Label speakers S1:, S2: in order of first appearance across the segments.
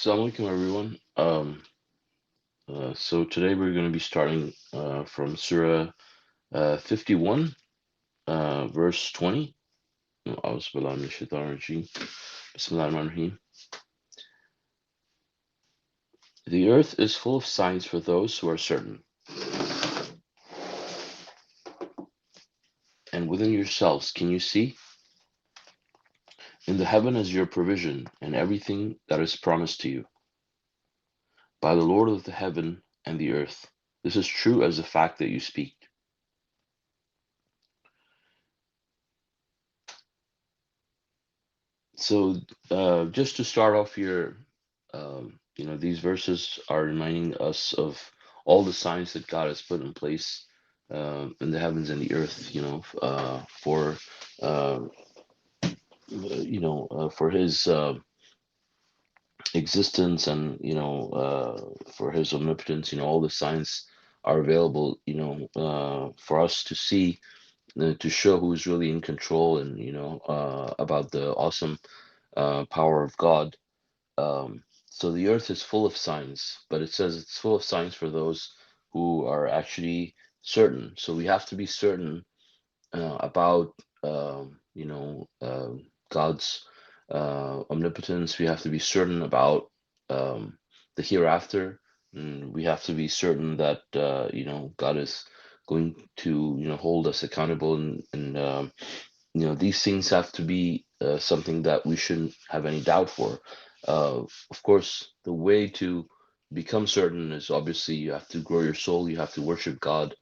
S1: Assalamu alaikum, everyone. So today we're going to be starting from Surah 51, verse 20. A'udhu billahi minash shaitanir rajeem. Bismillahir-Rahmanir-Rahim. The earth is full of signs for those who are certain, and within yourselves can you see? In the heaven is your provision, and everything that is promised to you. By the Lord of the heaven and the earth, this is true as the fact that you speak. So, just to start off here, these verses are reminding us of all the signs that God has put in place in the heavens and the earth, uh, for His existence and, for His omnipotence. All the signs are available, for us to see, to show who's really in control and, about the awesome power of God. So the earth is full of signs, but it says it's full of signs for those who are actually certain. So we have to be certain about God's omnipotence. We have to be certain about the hereafter. And we have to be certain that God is going to hold us accountable, and these things have to be something that we shouldn't have any doubt for. Of course, the way to become certain is obviously you have to grow your soul, you have to worship God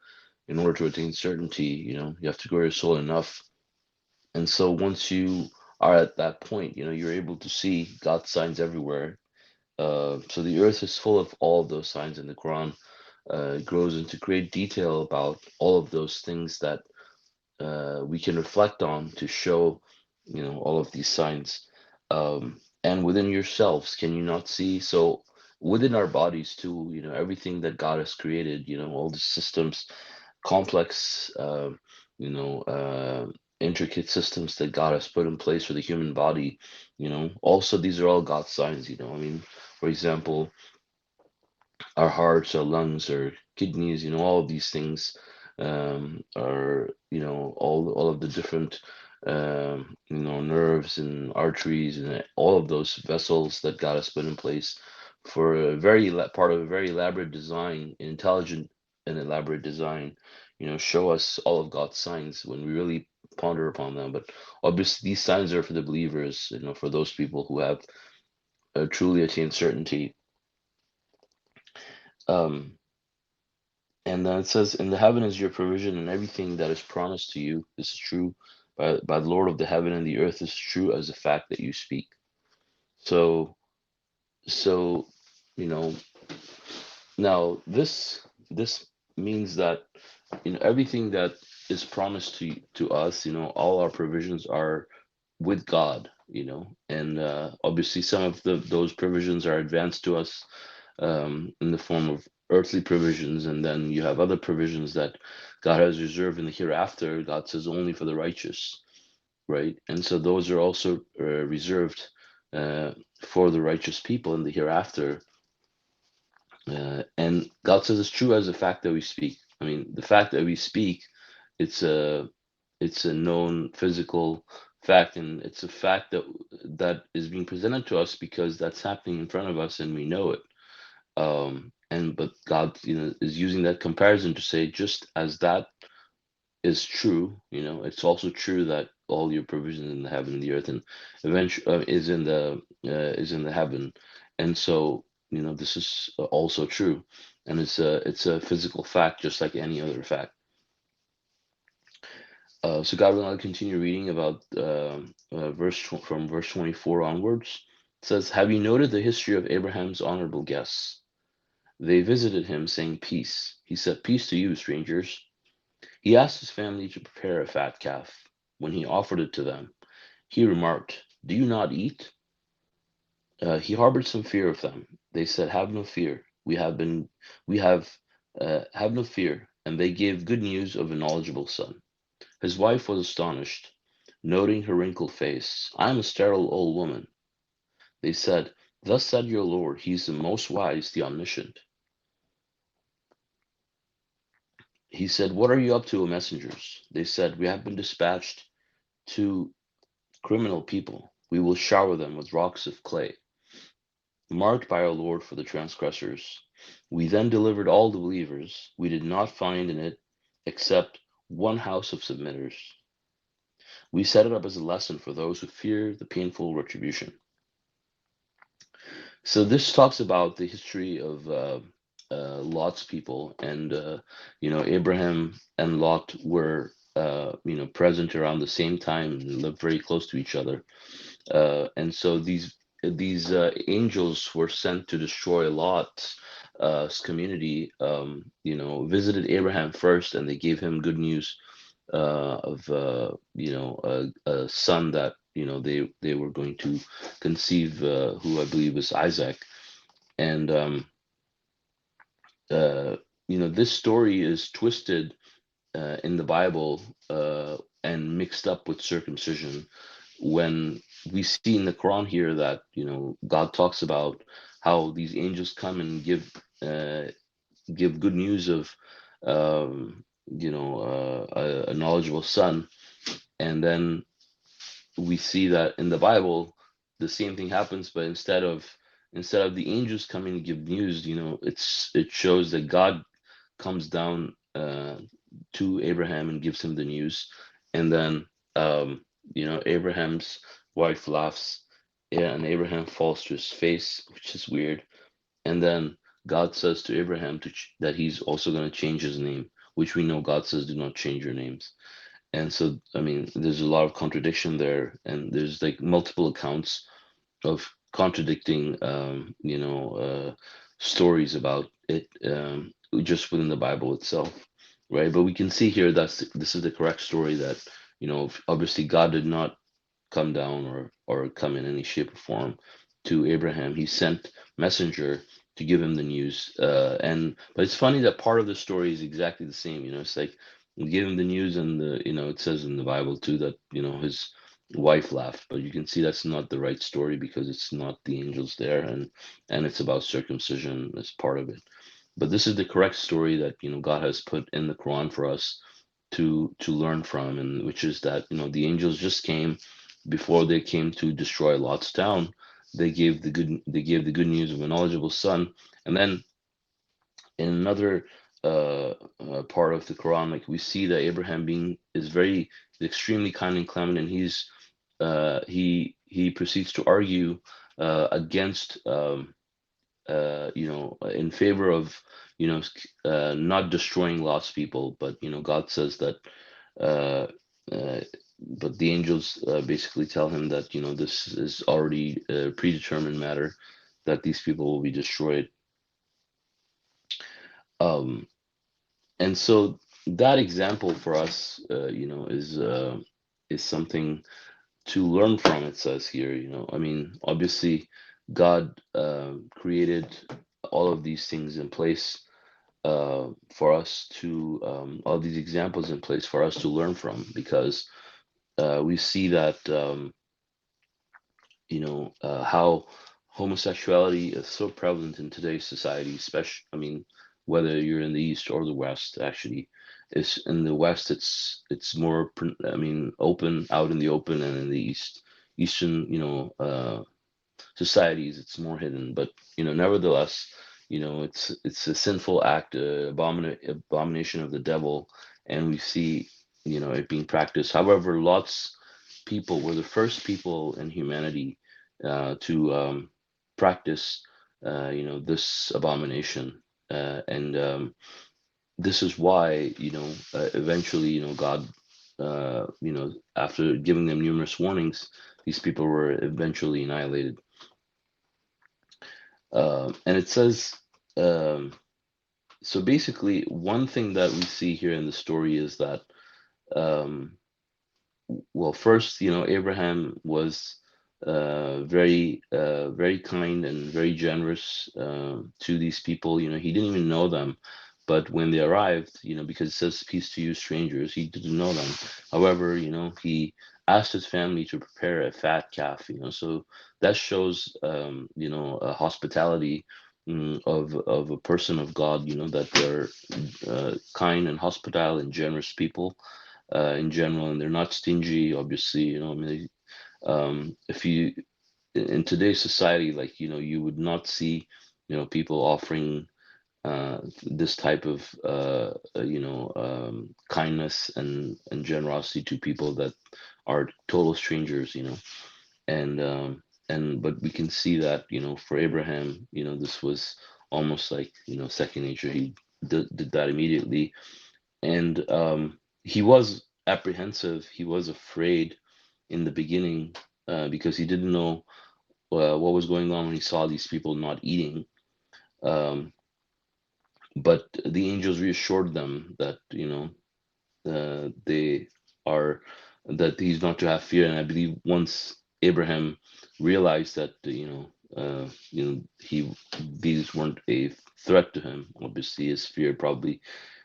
S1: in order to attain certainty. You have to grow your soul enough. And so once you are at that point, you're able to see God's signs everywhere. So the earth is full of all of those signs in the Quran. It grows into great detail about all of those things that we can reflect on to show, all of these signs. And within yourselves, can you not see? So within our bodies too, everything that God has created, all the systems, complex, you know, uh, intricate systems that God has put in place for the human body, also these are all God's signs, I mean, for example, our hearts, our lungs, our kidneys, all of these things are, all of the different, nerves and arteries and all of those vessels that God has put in place for a part of a very elaborate design, intelligent and elaborate design, show us all of God's signs when we really ponder upon them. But obviously, these signs are for the believers, for those people who have truly attained certainty. Um, And then it says, "In the heaven is your provision, and everything that is promised to you. This is true by the Lord of the heaven and the earth is true as the fact that you speak." So, so, you know, now this means that everything that is promised to us, all our provisions are with God, and obviously some of those provisions are advanced to us in the form of earthly provisions, and then you have other provisions that God has reserved in the hereafter. God says only for the righteous, right? And so those are also reserved uh, for the righteous people in the hereafter. And God says it's true as the fact that we speak. I mean, the fact that we speak, it's a it's a known physical fact, and it's a fact that is being presented to us because that's happening in front of us and we know it. And but God, is using that comparison to say, just as that is true, it's also true that all your provisions in the heaven and the earth and eventually is in the heaven. And so, this is also true, and it's a physical fact just like any other fact. So God will now continue reading about from verse 24 onwards. It says, "Have you noted the history of Abraham's honorable guests? They visited him, saying, 'Peace.' He said, 'Peace to you, strangers.' He asked his family to prepare a fat calf. When he offered it to them, he remarked, 'Do you not eat?' He harbored some fear of them. They said, 'Have no fear. Have no fear.' And they gave good news of a knowledgeable son. His wife was astonished, noting her wrinkled face. 'I am a sterile old woman.' They said, Thus said your Lord, He is the most wise, the omniscient. He said, what are you up to, O messengers? They said, we have been dispatched to criminal people. We will shower them with rocks of clay, marked by our Lord for the transgressors. We then delivered all the believers. We did not find in it except one house of submitters. We set it up as a lesson for those who fear the painful retribution. So this talks about the history of Lot's people, and Abraham and Lot were present around the same time and lived very close to each other. And so these angels were sent to destroy Lot's community. Visited Abraham first, and they gave him good news of a son that they were going to conceive, who I believe was Isaac. And this story is twisted in the Bible and mixed up with circumcision, when we see in the Quran here that God talks about how these angels come and give good news of a knowledgeable son, and then we see that in the Bible the same thing happens, but instead of the angels coming to give news, it shows that God comes down to Abraham and gives him the news, and then Abraham's wife laughs, yeah, and Abraham falls to his face, which is weird, and then God says to Abraham that he's also going to change his name, which we know God says do not change your names. And so, I mean, there's a lot of contradiction there, and there's like multiple accounts of contradicting, stories about it, just within the Bible itself, right? But we can see here that this is the correct story, that obviously God did not come down or come in any shape or form to Abraham. He sent messenger to give him the news. But it's funny that part of the story is exactly the same. It's like we give him the news, and it says in the Bible too that his wife laughed, but you can see that's not the right story, because it's not the angels there, and it's about circumcision as part of it. But this is the correct story that God has put in the Quran for us to learn from, and which is that the angels just came before they came to destroy Lot's town. They gave the good news of a knowledgeable son, and then in another part of the Quran, like we see that Abraham being is very extremely kind and clement, and he proceeds to argue against in favor of not destroying Lot's people, but God says that uh, uh, but the angels basically tell him that this is already a predetermined matter, that these people will be destroyed. um, and so that example for us is something to learn from. It says here, I mean, obviously God created all of these things in place for us to all these examples in place for us to learn from, because we see that how homosexuality is so prevalent in today's society, especially, I mean, whether you're in the East or the West. Actually, is in the West it's more I mean, open, out in the open, and in the Eastern societies it's more hidden. But nevertheless, it's a sinful act, abomination of the devil, and we see it being practiced. However, Lot's people were the first people in humanity to practice this abomination, and this is why eventually God after giving them numerous warnings, these people were eventually annihilated. And it says, um, so basically, one thing that we see here in the story is that, um, well, first, Abraham was very kind and very generous to these people. He didn't even know them, but when they arrived, because it says peace to you, strangers, he didn't know them. However, he asked his family to prepare a fat calf, so that shows, a hospitality, of a person of God, that they're kind and hospitable and generous people, in general, and they're not stingy, obviously, I mean, if you in today's society, like, you would not see, people offering this type of kindness and generosity to people that are total strangers, but we can see that, for Abraham, this was almost like, second nature. He did that immediately, and he was apprehensive, he was afraid in the beginning, because he didn't know what was going on when he saw these people not eating. um, but the angels reassured them that, they are that he's not to have fear. And I believe once Abraham realized that, he these weren't a threat to him, obviously his fear probably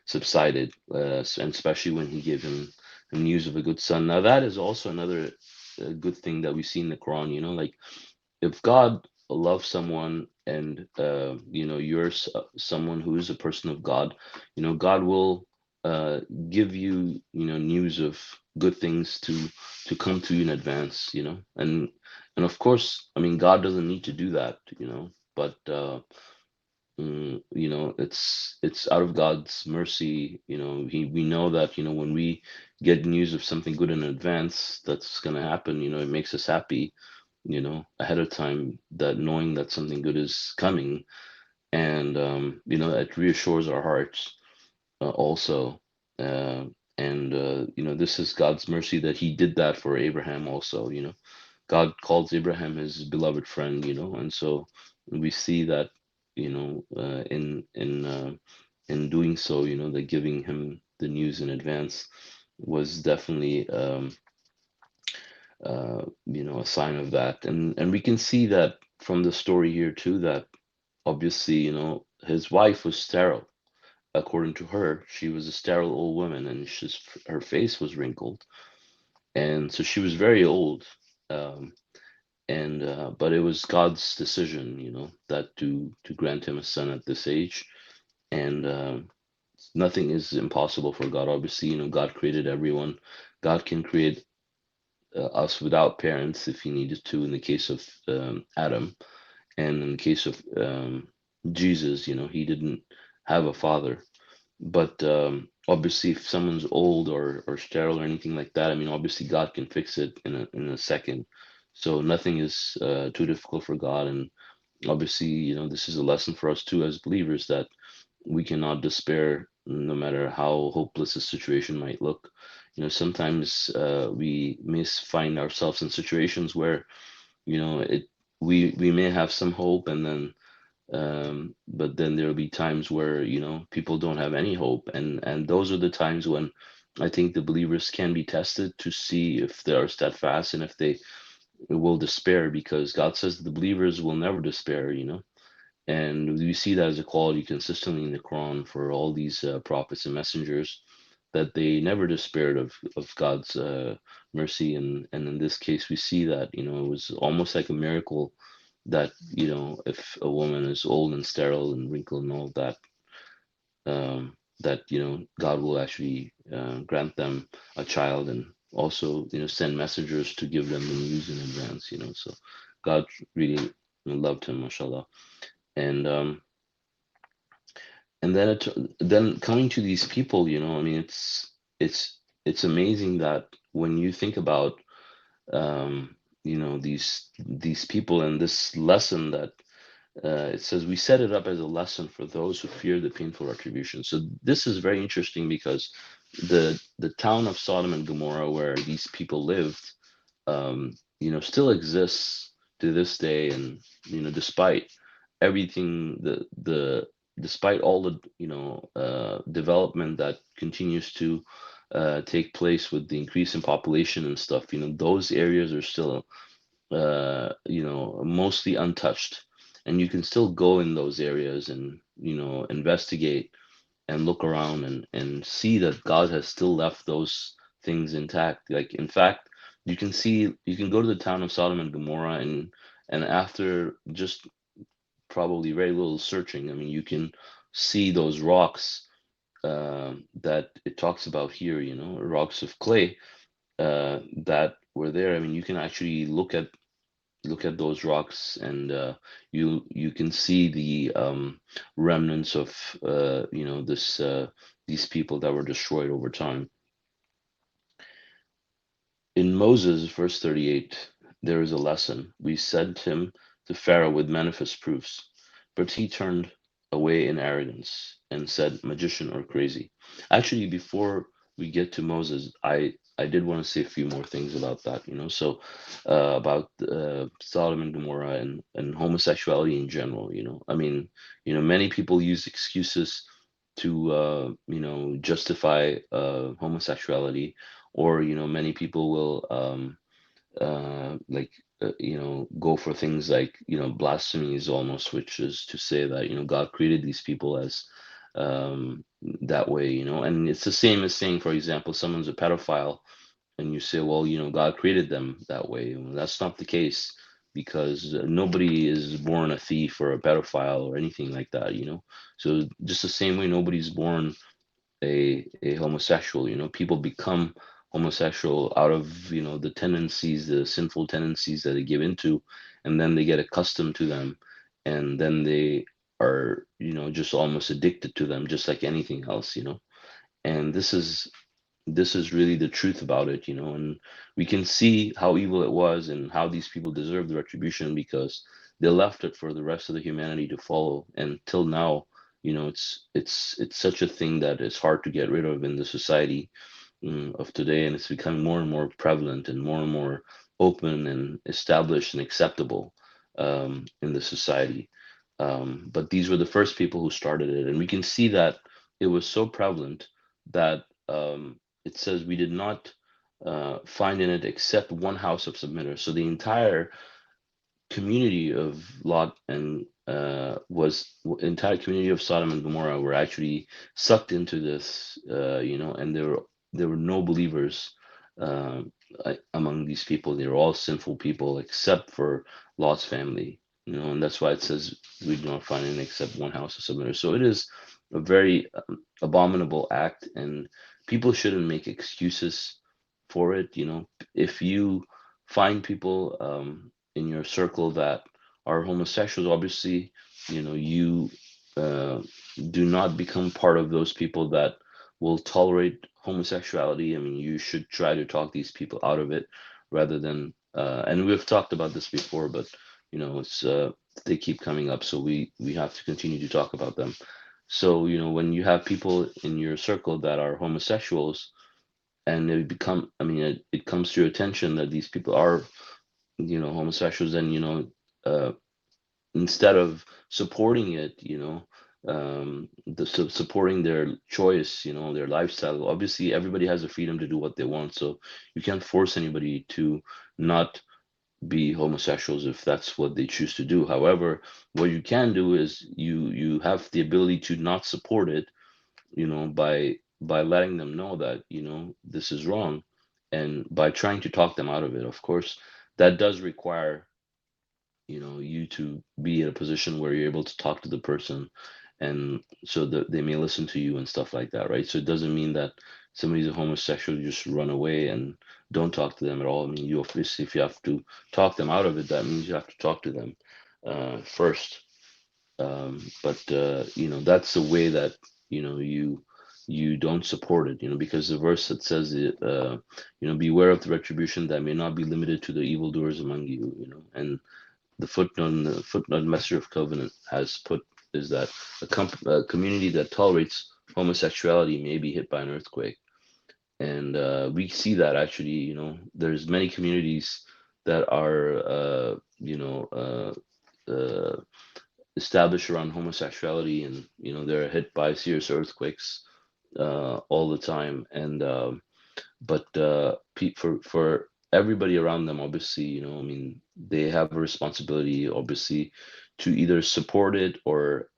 S1: subsided, and especially when he gave him news of a good son. Now that is also another good thing that we see in the Quran, like, if God loves someone, and you're someone who is a person of God, God will uh, give you, news of good things to come to you in advance, and of course, I mean, God doesn't need to do that, but it's out of God's mercy, we know that, when we get news of something good in advance that's going to happen, it makes us happy, ahead of time, that knowing that something good is coming. And it reassures our hearts, also. uh, and this is God's mercy that he did that for Abraham also. God calls Abraham his beloved friend, and so we see that, in doing so, that giving him the news in advance was definitely, a sign of that. And we can see that from the story here too, that obviously, his wife was sterile. According to her, she was a sterile old woman, and her face was wrinkled, and so she was very old. Um, and But it was God's decision, that to grant him a son at this age. And nothing is impossible for God. Obviously, God created everyone. God can create us without parents if he needed to, in the case of Adam. And in the case of Jesus, he didn't have a father. But obviously, if someone's old or sterile or anything like that, I mean, obviously, God can fix it in a second. So nothing is too difficult for God. And obviously, this is a lesson for us too as believers, that we cannot despair no matter how hopeless a situation might look. Sometimes we may find ourselves in situations where, it we may have some hope, and then but then there'll be times where, people don't have any hope, and those are the times when I think the believers can be tested to see if they are steadfast and if they will despair, because God says the believers will never despair, and we see that as a quality consistently in the Quran for all these prophets and messengers, that they never despaired of God's mercy. And in this case, we see that, it was almost like a miracle that, if a woman is old and sterile and wrinkled and all that, that, God will actually grant them a child, and also, send messengers to give them the news in advance. So God really loved him, Masha Allah. And then coming to these people, I mean, it's it's amazing that when you think about, these people, and this lesson that, it says, we set it up as a lesson for those who fear the painful retribution. So this is very interesting, because the town of Sodom and Gomorrah, where these people lived, still exists to this day. And despite everything, the despite all the, development that continues to take place with the increase in population and stuff, those areas are still, mostly untouched, and you can still go in those areas and, investigate and look around, and see that God has still left those things intact. Like, in fact, you can see, you can go to the town of Sodom and Gomorrah, and after just probably very little searching, I mean, you can see those rocks that it talks about here, rocks of clay that were there. I mean, you can actually look at those rocks, and you can see the remnants of this these people that were destroyed over time. In Moses, verse 38, there is a lesson. We sent him to Pharaoh with manifest proofs, but he turned away in arrogance and said, magician or crazy. Actually, before we get to Moses, I did want to say a few more things about that, So, about Sodom and Gomorrah and homosexuality in general, I mean, many people use excuses to, justify homosexuality, or many people will like go for things like blasphemies almost, which is to say that God created these people as that way, and it's the same as saying, for example, someone's a pedophile, and you say, well, God created them that way. Well, that's not the case, because nobody is born a thief or a pedophile or anything like that, so just the same way nobody's born a homosexual. People become homosexual out of the tendencies, the sinful tendencies that they give into, and then they get accustomed to them, and then they are just almost addicted to them, just like anything else. And this is really the truth about it, and we can see how evil it was and how these people deserve the retribution, because they left it for the rest of the humanity to follow. And till now, it's such a thing that is hard to get rid of in the society of today, and it's becoming more and more prevalent and more open and established and acceptable in the society. But these were the first people who started it, and we can see that it was so prevalent that it says we did not find in it except one house of submitters. So the entire community of Lot and was entire community of Sodom and Gomorrah were actually sucked into this, and there were no believers uh, among these people. They were all sinful people except for Lot's family, and that's why it says we do not find in except one house of submitters. So it is a very abominable act, and people shouldn't make excuses for it. If you find people in your circle that are homosexuals, obviously, you uh, do not become part of those people that will tolerate homosexuality. I mean, you should try to talk these people out of it, rather than and we've talked about this before, but it's they keep coming up, so we have to continue to talk about them. So when you have people in your circle that are homosexuals, and they become, I mean, it comes to your attention that these people are homosexuals, and uh, instead of supporting it, supporting their choice, their lifestyle. Obviously everybody has the freedom to do what they want, so you can't force anybody to not be homosexuals if that's what they choose to do. However, what you can do is you have the ability to not support it, by letting them know that this is wrong, and by trying to talk them out of it. Of course, that does require you to be in a position where you're able to talk to the person, and so that they may listen to you and stuff like that, right? So it doesn't mean that somebody's a homosexual, you just run away and don't talk to them at all. I mean, you obviously, if you have to talk them out of it, that means you have to talk to them first. But that's the way that you don't support it, because the verse that says it, beware of the retribution that may not be limited to the evildoers among you, and the footnote Messenger of Covenant has put is that a community that tolerates homosexuality may be hit by an earthquake. And we see that actually, there's many communities that are, uh, established around homosexuality, and they're hit by serious earthquakes all the time. And but for everybody around them, obviously, I mean, they have a responsibility, obviously, to either support it or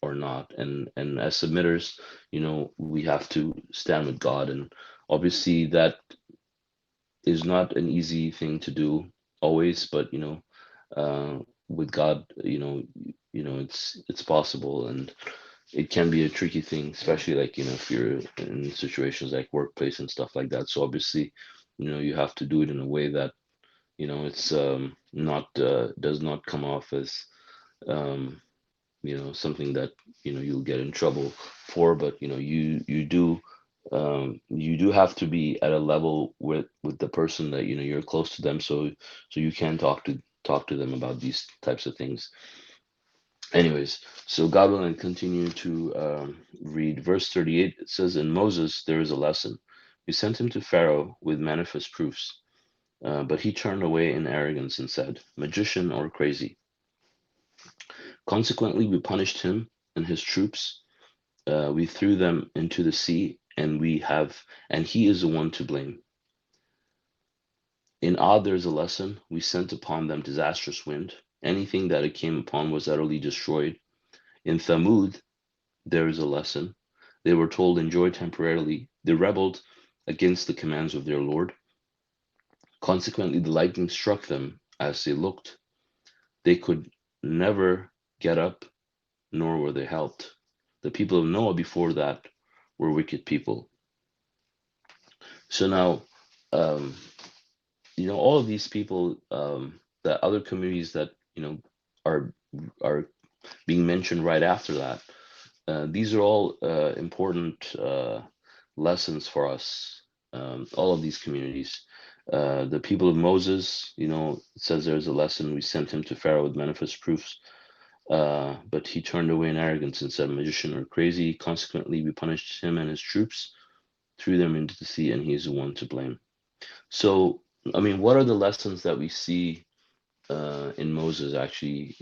S1: not. And as submitters, we have to stand with God, and obviously that is not an easy thing to do always, but with God, it's possible, and it can be a tricky thing, especially like if you're in situations like workplace and stuff like that. So obviously, you have to do it in a way that it's not does not come off as um, something that you'll get in trouble for, but you do have to be at a level with the person that you're close to them, so you can talk to them about these types of things. Anyways, so God will continue to read verse 38. It says, in Moses there is a lesson. We sent him to Pharaoh with manifest proofs, but he turned away in arrogance and said, magician or crazy. Consequently, we punished him and his troops. We threw them into the sea, and he is the one to blame. In Ad there is a lesson. We sent upon them disastrous wind. Anything that it came upon was utterly destroyed. In Thamud there is a lesson. They were told, enjoy temporarily. They rebelled against the commands of their Lord. Consequently, the lightning struck them as they looked. They could never get up, nor were they helped. The people of Noah before that were wicked people. So now, um, all of these people, the other communities that are are being mentioned right after that, these are all important lessons for us. All of these communities. The people of Moses, it says there's a lesson. We sent him to Pharaoh with manifest proofs, but he turned away in arrogance and said, magician or crazy. Consequently, we punished him and his troops, threw them into the sea, and he's the one to blame. So, I mean, what are the lessons that we see in Moses? Actually,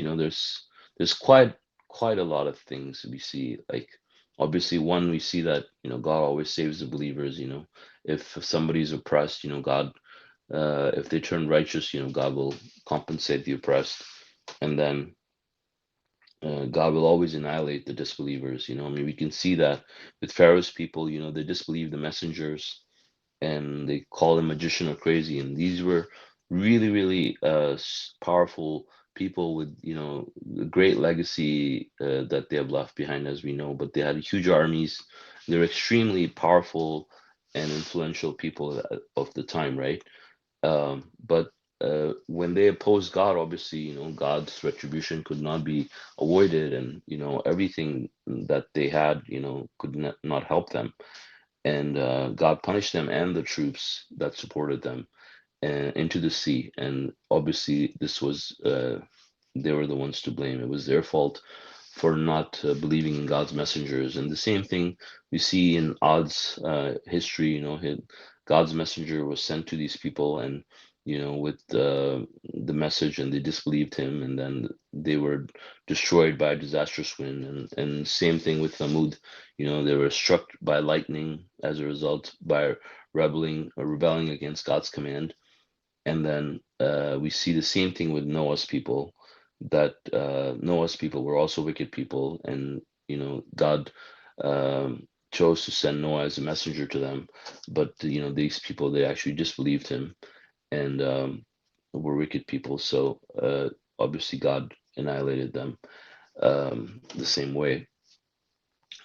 S1: there's quite a lot of things we see. Like, obviously, one, we see that God always saves the believers. If somebody's oppressed, God, if they turn righteous, God will compensate the oppressed, and then God will always annihilate the disbelievers. I mean, we can see that with Pharaoh's people. They disbelieve the messengers, and they call him magician or crazy. And these were really, really powerful people with a great legacy that they have left behind, as we know. But they had huge armies. They're extremely powerful and influential people of the time, right? But when they opposed God, obviously, God's retribution could not be avoided, and everything that they had, could not help them, and God punished them and the troops that supported them into the sea. And obviously, this was they were the ones to blame. It was their fault for not believing in God's messengers. And the same thing we see in Ad's history. God's messenger was sent to these people, and with the message, and they disbelieved him, and then they were destroyed by a disastrous wind. And same thing with Thamud. They were struck by lightning as a result by rebelling against God's command. And then we see the same thing with Noah's people, that Noah's people were also wicked people, and God chose to send Noah as a messenger to them, but these people, they actually disbelieved him, and were wicked people. So obviously God annihilated them the same way.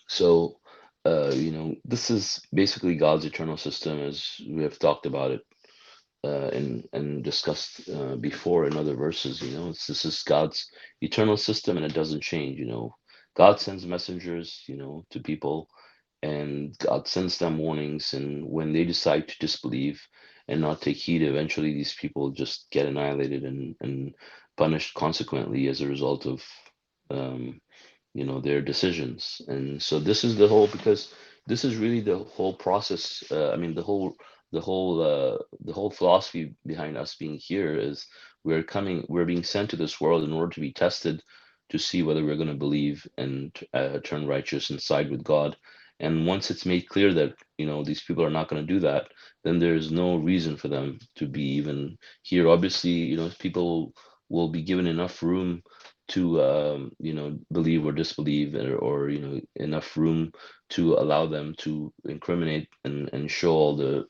S1: So this is basically God's eternal system, as we have talked about it and discussed before in other verses. This is God's eternal system, and it doesn't change. God sends messengers, to people, and God sends them warnings, and when they decide to disbelieve and not take heed, eventually these people just get annihilated and punished consequently as a result of um, their decisions. And so this is the whole, because this is really the whole process. I mean, the whole philosophy behind us being here is we're being sent to this world in order to be tested, to see whether we're going to believe and turn righteous and side with God. And once it's made clear that these people are not going to do that, then there's no reason for them to be even here. Obviously, people will be given enough room believe or disbelieve, or enough room to allow them to incriminate and show all the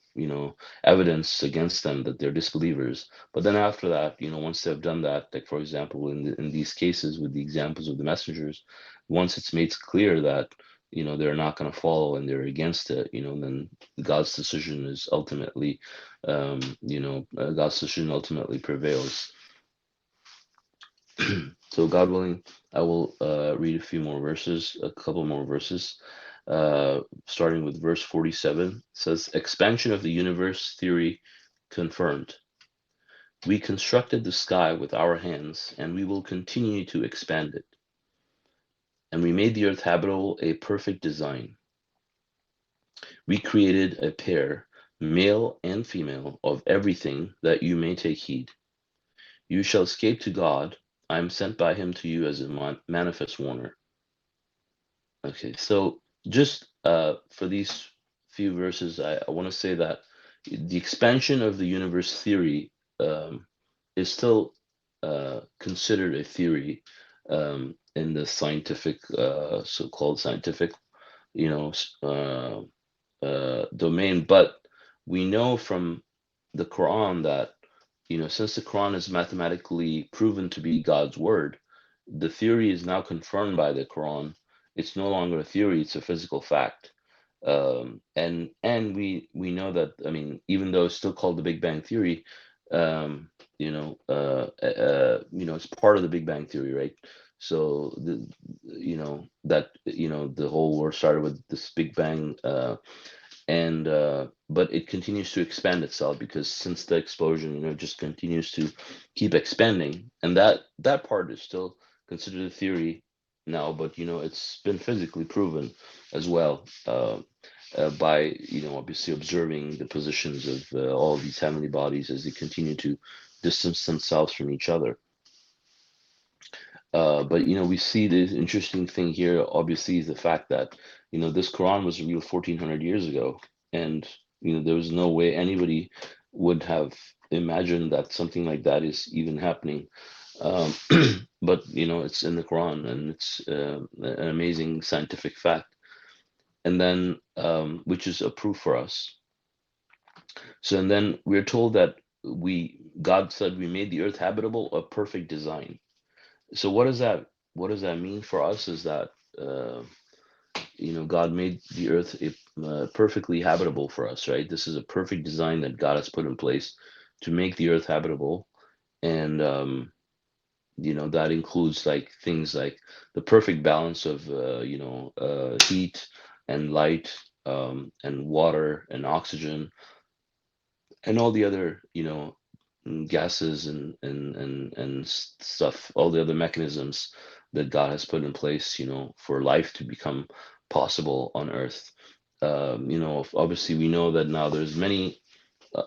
S1: evidence against them that they're disbelievers. But then after that, once they've done that, like for example, in these cases with the examples of the messengers, once it's made clear that they're not going to follow and they're against it, then God's decision is ultimately God's decision ultimately prevails. So God willing, I will read a couple more verses, starting with verse 47. It says, expansion of the universe theory confirmed. We constructed the sky with our hands, and we will continue to expand it. And we made the earth habitable, a perfect design. We created a pair, male and female, of everything, that you may take heed. You shall escape to God. I am sent by him to you as a manifest warner. Okay, so just for these few verses, I want to say that the expansion of the universe theory is still considered a theory in the scientific, so-called scientific, domain. But we know from the Quran that, since the Quran is mathematically proven to be God's word, the theory is now confirmed by the Quran. It's no longer a theory; it's a physical fact. And we know that. I mean, even though it's still called the Big Bang Theory, it's part of the Big Bang Theory, right? So the whole world started with this Big Bang, and but it continues to expand itself, because since the explosion, it just continues to keep expanding, and that part is still considered a theory now, but it's been physically proven as well, by obviously observing the positions of all of these heavenly bodies as they continue to distance themselves from each other. But we see the interesting thing here, obviously, is the fact that this Quran was revealed 1400 years ago, and there was no way anybody would have imagined that something like that is even happening. Um, but it's in the Quran, and it's an amazing scientific fact, and then which is a proof for us. So, and then we're told that God said we made the earth habitable, a perfect design. So what does that mean for us? Is that uh, God made the earth perfectly habitable for us, right? This is a perfect design that God has put in place to make the earth habitable, and that includes like things like the perfect balance of heat and light, and water and oxygen, and all the other gases and stuff, all the other mechanisms that God has put in place, for life to become possible on Earth. Obviously, we know that now there's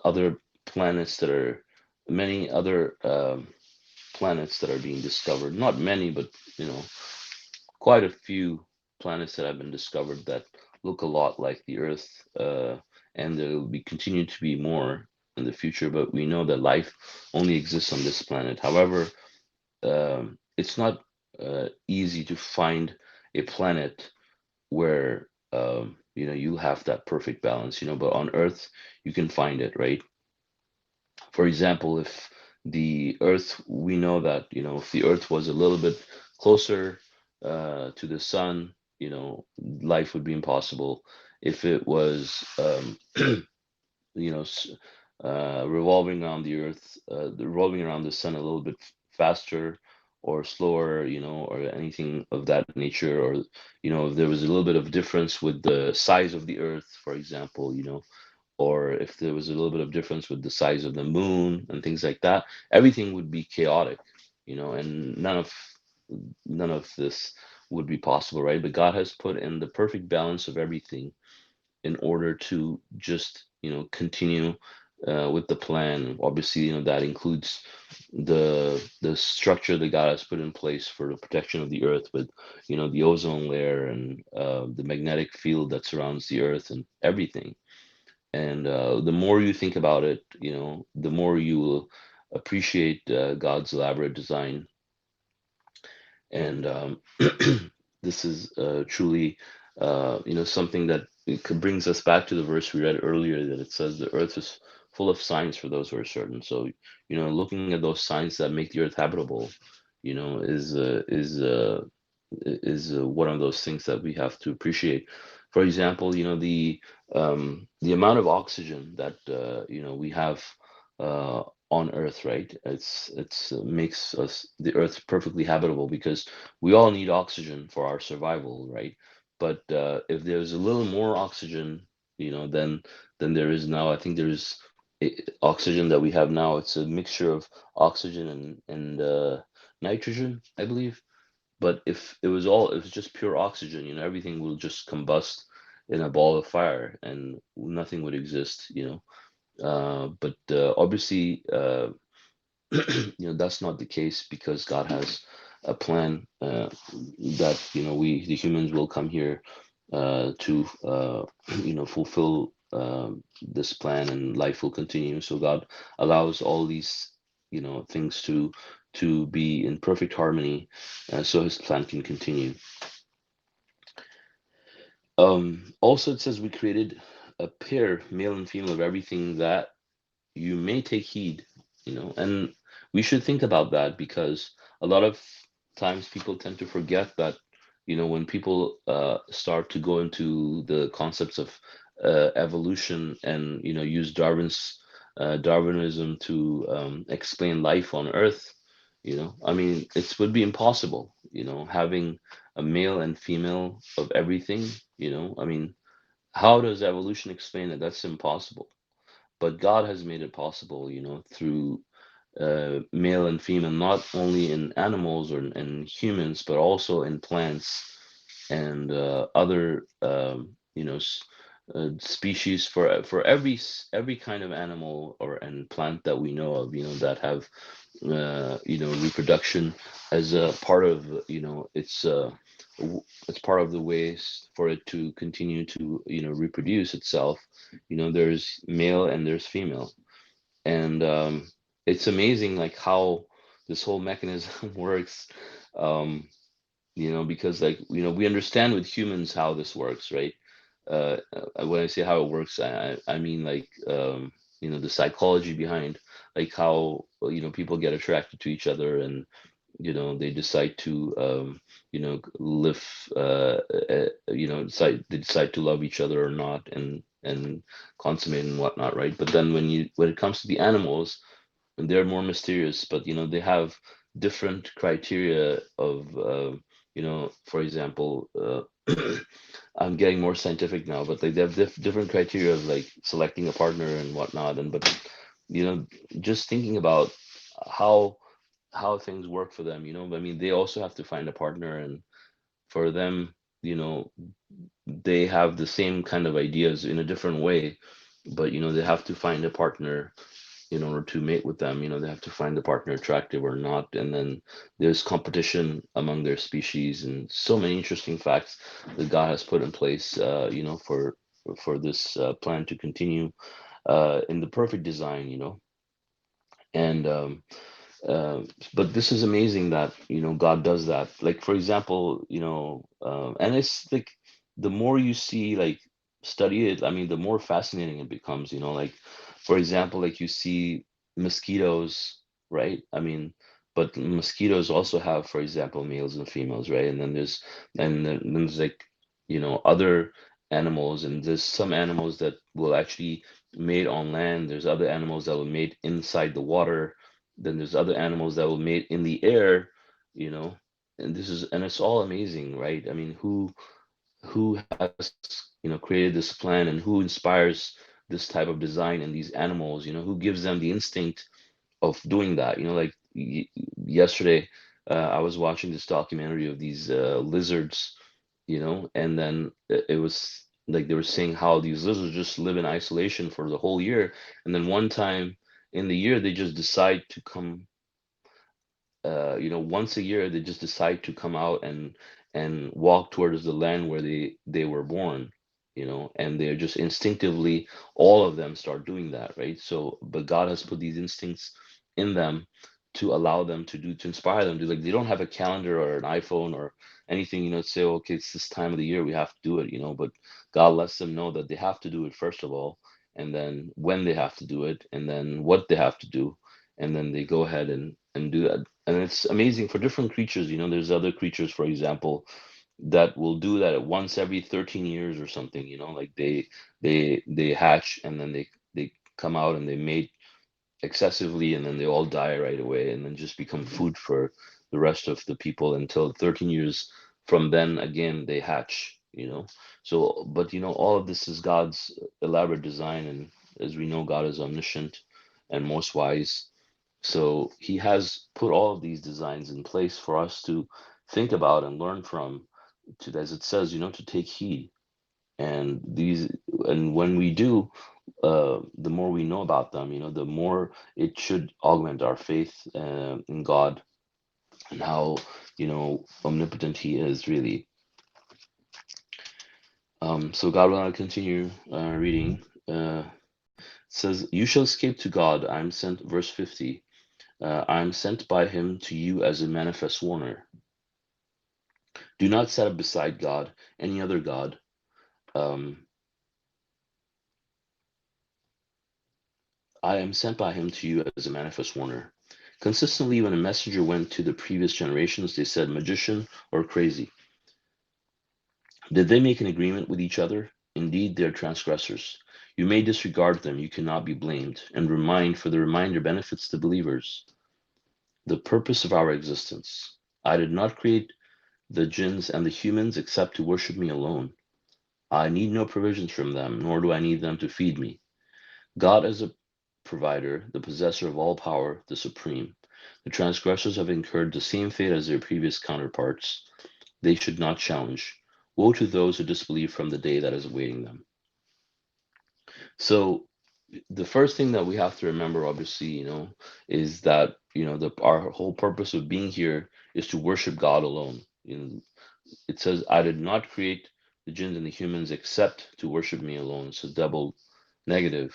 S1: other planets that are many other planets that are being discovered. Not many, but quite a few planets that have been discovered that look a lot like the Earth, and there will be continue to be more in the future. But we know that life only exists on this planet. However, it's not easy to find a planet where you have that perfect balance. But on Earth you can find it, right? For example, if the Earth, we know that if the Earth was a little bit closer to the sun, life would be impossible. If it was, you know, revolving around the Earth, revolving around the sun a little bit faster or slower, or anything of that nature, or if there was a little bit of difference with the size of the Earth, for example, or if there was a little bit of difference with the size of the moon and things like that, everything would be chaotic, and none of this would be possible, right? But God has put in the perfect balance of everything in order to just continue with the plan. Obviously, that includes the structure that God has put in place for the protection of the earth, with the ozone layer, and the magnetic field that surrounds the earth, and everything. And the more you think about it, the more you will appreciate God's elaborate design. And this is truly, something that brings us back to the verse we read earlier, that it says the earth is full of signs for those who are certain. So, looking at those signs that make the earth habitable, is one of those things that we have to appreciate. For example, the amount of oxygen that we have uh, on Earth, right? It's makes us the Earth perfectly habitable because we all need oxygen for our survival, right? But if there's a little more oxygen, than there is now, I think there's oxygen that we have now. It's a mixture of oxygen and nitrogen, I believe. But if it's just pure oxygen, everything will just combust in a ball of fire and nothing would exist, but obviously, that's not the case because God has a plan that we the humans will come here to fulfill this plan, and life will continue. So God allows all these things to be in perfect harmony, so His plan can continue. Also, it says we created a pair, male and female, of everything that you may take heed, and we should think about that because a lot of times people tend to forget that, when people start to go into the concepts of evolution and, use Darwinism to explain life on Earth, I mean, it would be impossible, having a male and female of everything, I mean, how does evolution explain it? That's impossible, but God has made it possible, through male and female, not only in animals or in humans, but also in plants and other, species, for every kind of animal or and plant that we know of, that have, reproduction as a part of, it's part of the ways for it to continue to, reproduce itself. There's male and there's female, and it's amazing like how this whole mechanism works. um, because like we understand with humans how this works, right? When I say how it works, I mean like, the psychology behind like how people get attracted to each other, and they decide to live, they decide to love each other or not, and consummate and whatnot, right? But then when it comes to the animals, and they're more mysterious, but they have different criteria of, for example, I'm getting more scientific now, but like they have different criteria of like selecting a partner and whatnot, and but you know just thinking about how things work for them, I mean, they also have to find a partner, and for them, you know they have the same kind of ideas in a different way, but they have to find a partner in order to mate with them. They have to find the partner attractive or not, and then there's competition among their species, and so many interesting facts that God has put in place, for this plan to continue in the perfect design, and but this is amazing that God does that. Like for example, and it's like the more you see, like study it, I mean, the more fascinating it becomes. Like for example, like you see mosquitoes, right? I mean, but mosquitoes also have, for example, males and females, right? And then there's like other animals, and there's some animals that will actually mate on land. There's other animals that will mate inside the water, then there's other animals that will mate in the air, you know, and it's all amazing, right? I mean, who has created this plan, and who inspires this type of design in these animals? Who gives them the instinct of doing that? Like yesterday, I was watching this documentary of these lizards, and then it was like they were saying how these lizards just live in isolation for the whole year, and then one time in the year they just decide to come, once a year they just decide to come out and walk towards the land where they were born, and they're just instinctively, all of them start doing that, right? So but God has put these instincts in them to allow them to inspire them to, like, they don't have a calendar or an iPhone or anything, to say, okay, it's this time of the year, we have to do it, but God lets them know that they have to do it first of all, and then when they have to do it, and then what they have to do, and then they go ahead and do that. And it's amazing for different creatures. There's other creatures, for example, that will do that once every 13 years or something. Like they hatch, and then they come out and they mate excessively, and then they all die right away, and then just become food for the rest of the people until 13 years from then again they hatch. So, but all of this is God's elaborate design, and as we know, God is omniscient and most wise. So he has put all of these designs in place for us to think about and learn from, to, as it says, to take heed. And these, and when we do, the more we know about them, the more it should augment our faith in God, and how omnipotent He is really. So God will now continue reading. Says, "You shall escape to God. I am sent." Verse 50. "I am sent by Him to you as a manifest warner. Do not set up beside God any other God." Um, I am sent by Him to you as a manifest warner. Consistently, when a messenger went to the previous generations, they said magician or crazy. Did they make an agreement with each other? Indeed, they are transgressors. You may disregard them, you cannot be blamed, and remind, for the reminder benefits the believers. The purpose of our existence. I did not create the jinns and the humans except to worship me alone. I need no provisions from them, nor do I need them to feed me. God is a provider, the possessor of all power, the supreme. The transgressors have incurred the same fate as their previous counterparts. They should not challenge. Woe to those who disbelieve from the day that is awaiting them. So the first thing that we have to remember, obviously, is that our whole purpose of being here is to worship God alone. It says, "I did not create the jinns and the humans except to worship me alone." So double negative,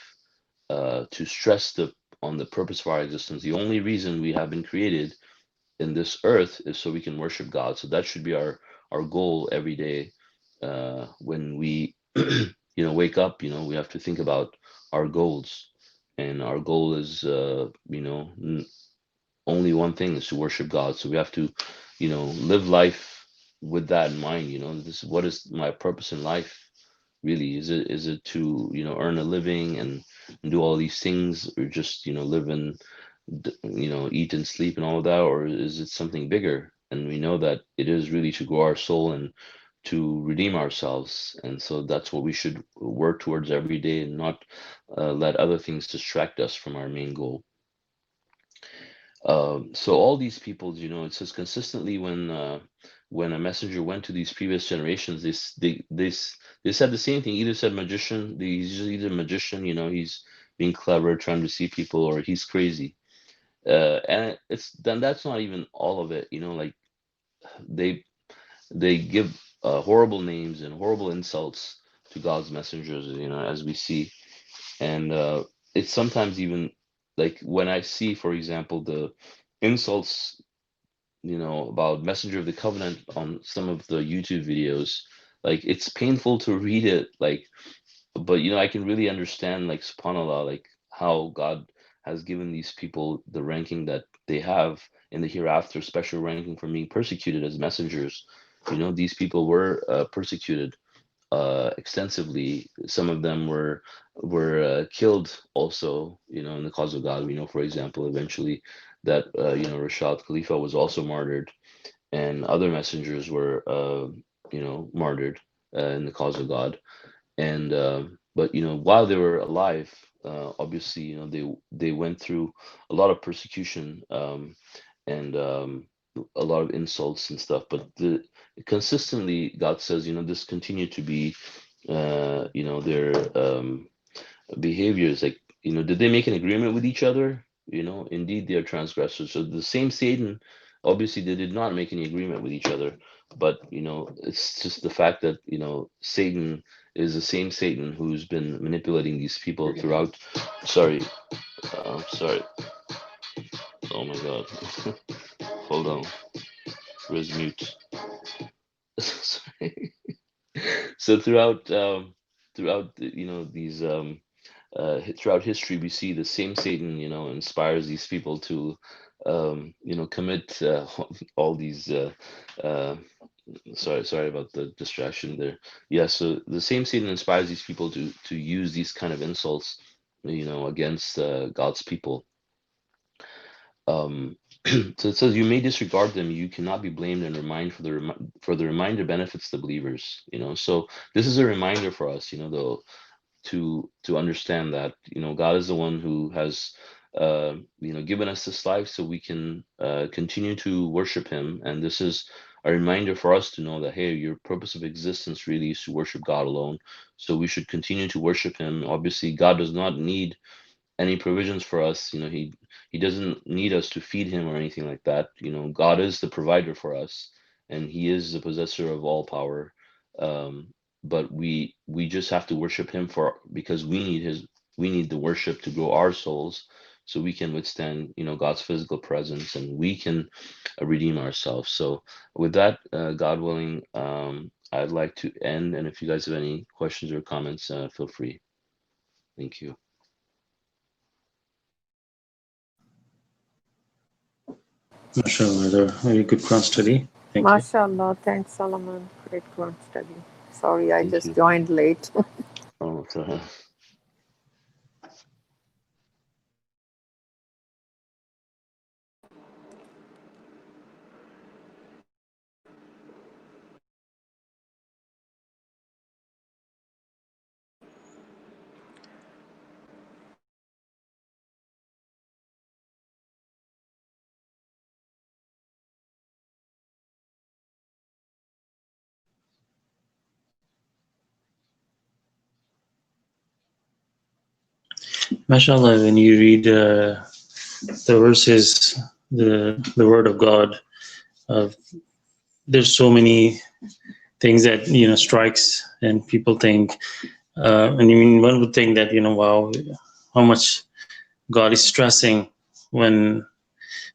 S1: to stress on the purpose of our existence. The only reason we have been created in this earth is so we can worship God. So that should be our goal every day. When we wake up, we have to think about our goals, and our goal is only one thing, is to worship God. So we have to live life with that in mind. This, what is my purpose in life? Really, is it to earn a living and do all these things, or just live and eat and sleep and all of that, or is it something bigger? And we know that it is really to grow our soul and to redeem ourselves. And so that's what we should work towards every day, and not let other things distract us from our main goal. So all these people, it says consistently, when a messenger went to these previous generations, they said the same thing. Either said magician, he's either magician, he's being clever, trying to see people, or he's crazy. And it's then that's not even all of it. Like they they give horrible names and horrible insults to God's messengers, as we see. And it's sometimes even, like, when I see, for example, the insults, about Messenger of the Covenant on some of the YouTube videos, like, it's painful to read it, like, but I can really understand, like, subhanallah, like, how God has given these people the ranking that they have in the hereafter, special ranking for being persecuted as messengers. These people were persecuted extensively. Some of them were killed also, in the cause of God. We know, for example, eventually that Rashad Khalifa was also martyred, and other messengers were martyred in the cause of God. And but while they were alive, obviously, they went through a lot of persecution, and a lot of insults and stuff. But consistently, God says, this continued to be their behaviors. Like, did they make an agreement with each other? Indeed, they are transgressors. So the same Satan, obviously, they did not make any agreement with each other. But it's just the fact that Satan is the same Satan who's been manipulating these people throughout. Sorry, sorry. Oh my God. Hold on. Where's mute? Sorry. So throughout these throughout history, we see the same Satan, inspires these people to commit all these uh, sorry about the distraction there. Yeah, so the same Satan inspires these people to use these kind of insults, against God's people. So it says, you may disregard them, you cannot be blamed and remind for the reminder benefits the believers. So this is a reminder for us, though, to understand that God is the one who has given us this life so we can continue to worship Him, and this is a reminder for us to know that, hey, your purpose of existence really is to worship God alone. So we should continue to worship Him. Obviously, God does not need any provisions for us. He doesn't need us to feed Him or anything like that. God is the provider for us, and He is the possessor of all power. But we just have to worship Him because we need the worship to grow our souls, so we can withstand God's physical presence, and we can redeem ourselves. So with that, God willing, I'd like to end, and if you guys have any questions or comments, feel free. Thank you.
S2: Masha Allah, very good Quran study. Thank you.
S3: Masha Allah, thanks, Salãmun. Great Quran study. Sorry, I
S1: Thank
S3: just
S1: you.
S3: joined late.
S1: Oh, sorry.
S2: MashaAllah, when you read the verses, the word of God, there's so many things that strikes, and people think, and I mean, one would think that wow, how much God is stressing when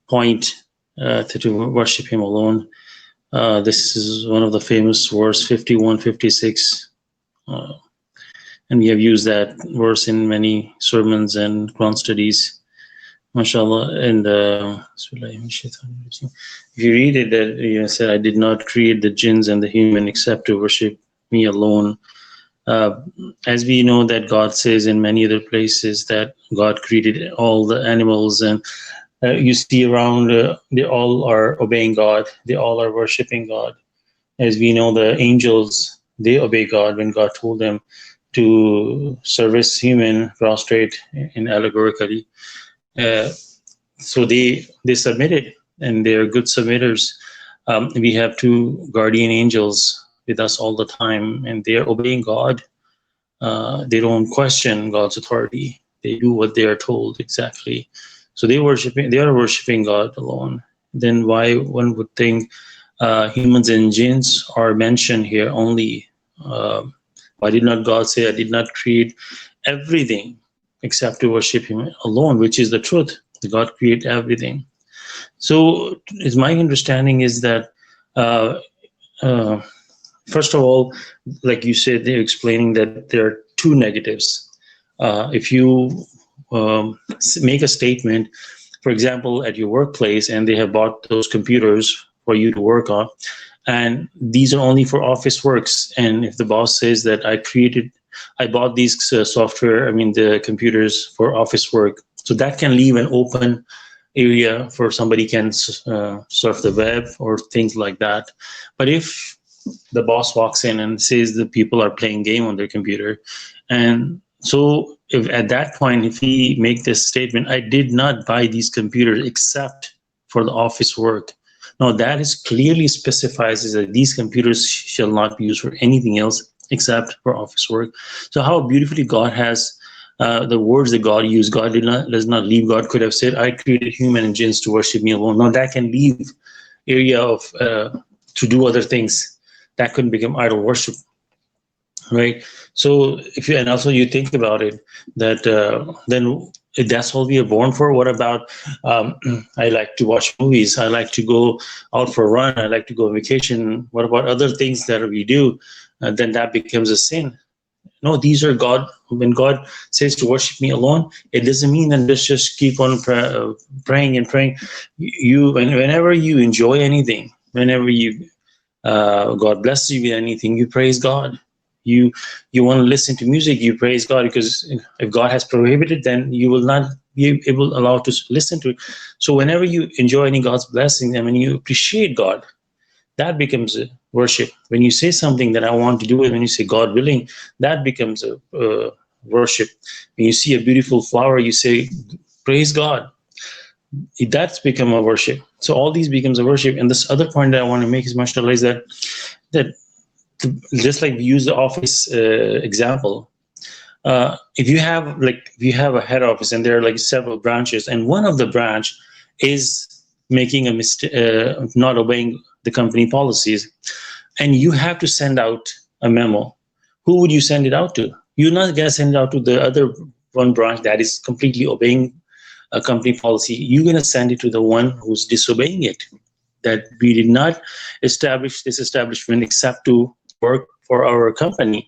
S2: point to worship Him alone. This is one of the famous verse 51, 56. And we have used that verse in many sermons and Quran studies, mashallah. And if you read it, that said, I did not create the jinns and the human except to worship me alone. As we know that God says in many other places that God created all the animals, and you see around, they all are obeying God, they all are worshiping God. As we know, the angels, they obey God when God told them to service human, prostrate in allegorically. So they submitted, and they are good submitters. We have two guardian angels with us all the time, and they are obeying God. They don't question God's authority. They do what they are told exactly. So they are worshiping God alone. Then why one would think humans and jinns are mentioned here only? Why did not God say, I did not create everything except to worship Him alone, which is the truth. God created everything. So is my understanding is that, first of all, like you said, they're explaining that there are two negatives. If you make a statement, for example, at your workplace, and they have bought those computers for you to work on, and these are only for office works. And if the boss says that I bought these software, the computers for office work, so that can leave an open area for somebody can surf the web or things like that. But if the boss walks in and says the people are playing game on their computer, and so if at that point, if he make this statement, I did not buy these computers except for the office work. Now that is clearly specifies that these computers shall not be used for anything else except for office work. So how beautifully God has the words that God used. God does not leave. God could have said, I created human and jinns to worship me alone. Now that can leave area of to do other things. That couldn't become idol worship. right? So if you, and also you think about it, that then if that's all we are born for, what about I like to watch movies, I like to go out for a run, I like to go on vacation, what about other things that we do? Then that becomes a sin. No, these are God. When God says to worship me alone, it doesn't mean that just keep on praying and praying. Whenever you enjoy anything, whenever you God blesses you with anything, you praise God. You you want to listen to music, you praise God, because if God has prohibited, then you will not be able allowed to listen to it. So whenever you enjoy any God's blessings, and when you appreciate God, that becomes a worship. When you say something that I want to do it, when you say God willing, that becomes a worship. When you see a beautiful flower, you say praise God. That's become a worship. So all these becomes a worship. And this other point that I want to make is, Masha Allah, is that just like we use the office example, if you have a head office and there are like several branches, and one of the branch is making a mistake, not obeying the company policies, and you have to send out a memo, who would you send it out to? You're not going to send it out to the other one branch that is completely obeying a company policy. You're going to send it to the one who's disobeying it, that we did not establish this establishment except to work for our company.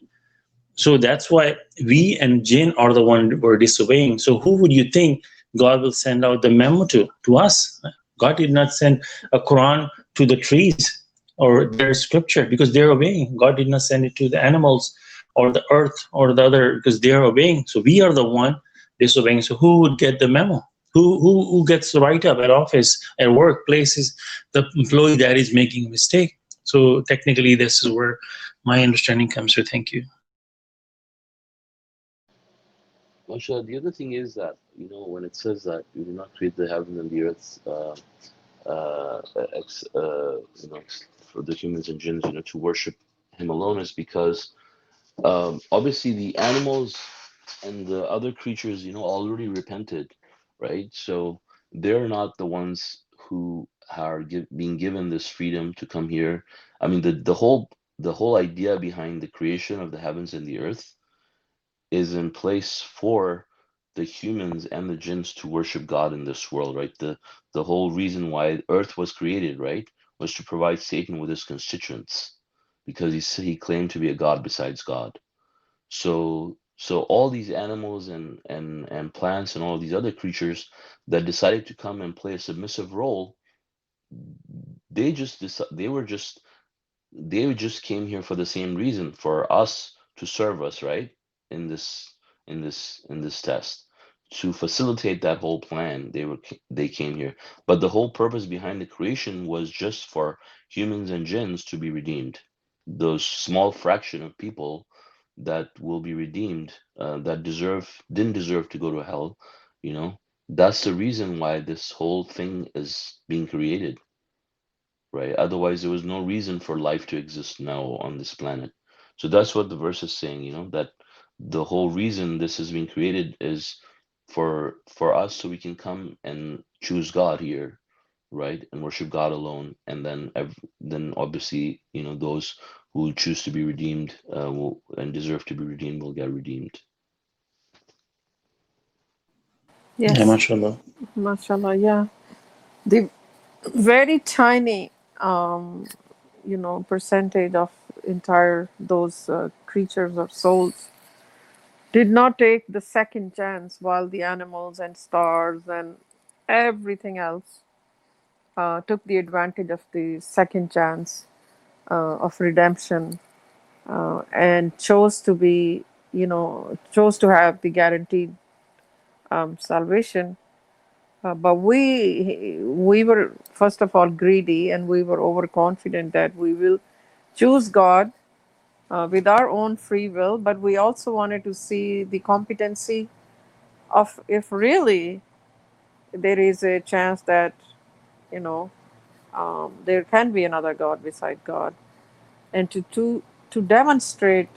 S2: So that's why we and jinn are the one who were disobeying. So who would you think God will send out the memo to? To us. God did not send a Quran to the trees or their scripture because they're obeying. God did not send it to the animals or the earth or the other because they're obeying. So we are the one disobeying. So who would get the memo? Who gets the write up at office, at workplaces? The employee that is making a mistake. So technically, this is where my understanding comes. So thank you.
S1: Masha, the other thing is that, when it says that you did not create the heaven and the earth, uh, for the humans and jinns, to worship him alone, is because obviously the animals and the other creatures, already repented, right? So they're not the ones who are being given this freedom to come here. I mean, the whole idea behind the creation of the heavens and the earth is in place for the humans and the jinns to worship God in this world, right? The whole reason why Earth was created, right, was to provide Satan with his constituents, because he claimed to be a god besides God. So all these animals and plants and all these other creatures that decided to come and play a submissive role, they just came here for the same reason, for us to serve us, right? In this test, to facilitate that whole plan, they came here. But the whole purpose behind the creation was just for humans and jinns to be redeemed. Those small fraction of people that will be redeemed, that didn't deserve to go to hell, that's the reason why this whole thing is being created, right? Otherwise, there was no reason for life to exist now on this planet. So that's what the verse is saying, that the whole reason this has been created is for us, so we can come and choose God here, right? And worship God alone. And then obviously, those who choose to be redeemed and deserve to be redeemed will get redeemed.
S2: Yeah,
S3: Yes,
S2: mashallah.
S3: mashallah, yeah. The very tiny, percentage of entire those creatures or souls did not take the second chance, while the animals and stars and everything else took the advantage of the second chance of redemption, and chose to have the guaranteed salvation. But we were first of all greedy, and we were overconfident that we will choose God with our own free will. But we also wanted to see the competency of, if really there is a chance that you know there can be another God beside God, and to demonstrate,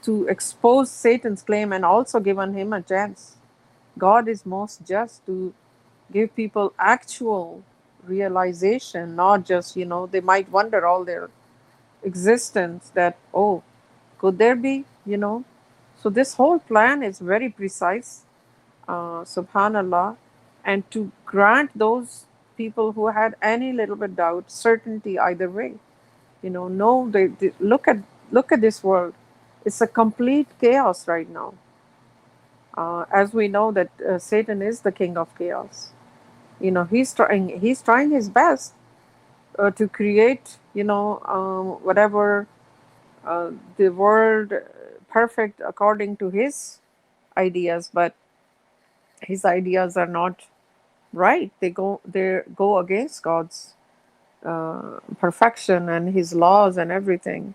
S3: to expose Satan's claim, and also given him a chance. God is most just to give people actual realization, not just, they might wonder all their existence that, oh, could there be, you know? So this whole plan is very precise, subhanallah, and to grant those people who had any little bit doubt certainty either way. No, they look at this world. It's a complete chaos right now. As we know that Satan is the king of chaos. He's trying his best to create, whatever the world perfect according to his ideas, but his ideas are not right. They go against God's perfection and his laws and everything.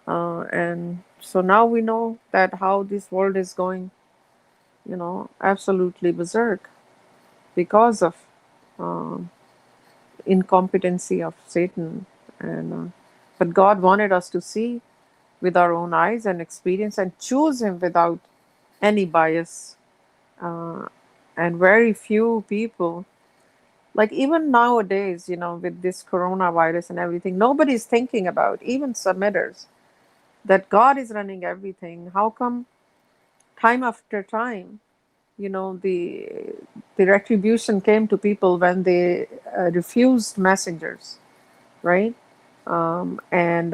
S3: And so now we know that how this world is going, absolutely berserk because of um, incompetency of Satan. And but God wanted us to see with our own eyes and experience and choose Him without any bias. Uh, and very few people, like even nowadays, with this coronavirus and everything, nobody's thinking about, even submitters, that God is running everything. How come time after time, the retribution came to people when they refused messengers, right? And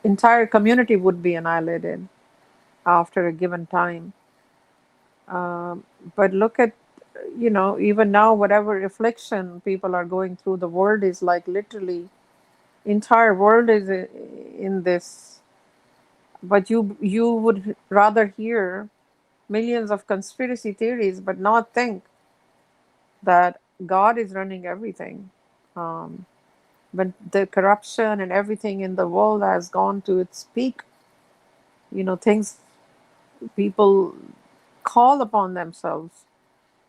S3: entire community would be annihilated after a given time. But look at, even now, whatever affliction people are going through, the world is like literally, entire world is in this. But you would rather hear millions of conspiracy theories, but not think that God is running everything. Um, but the corruption and everything in the world has gone to its peak. Things people call upon themselves,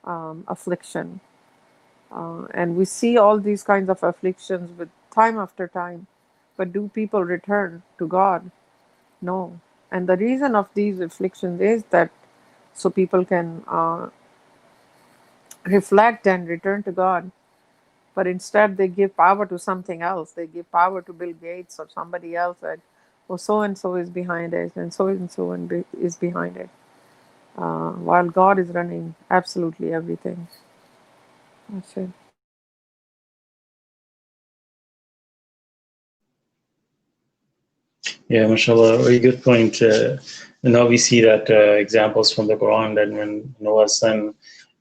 S3: affliction. And we see all these kinds of afflictions with time after time. But do people return to God? No. And the reason of these afflictions is that so people can reflect and return to God. But instead, they give power to something else. They give power to Bill Gates or somebody else that, oh, so and so is behind it, and so is behind it. While God is running absolutely everything. That's it.
S2: Yeah, mashallah, very good point. And now we see that examples from the Quran that when Noah's son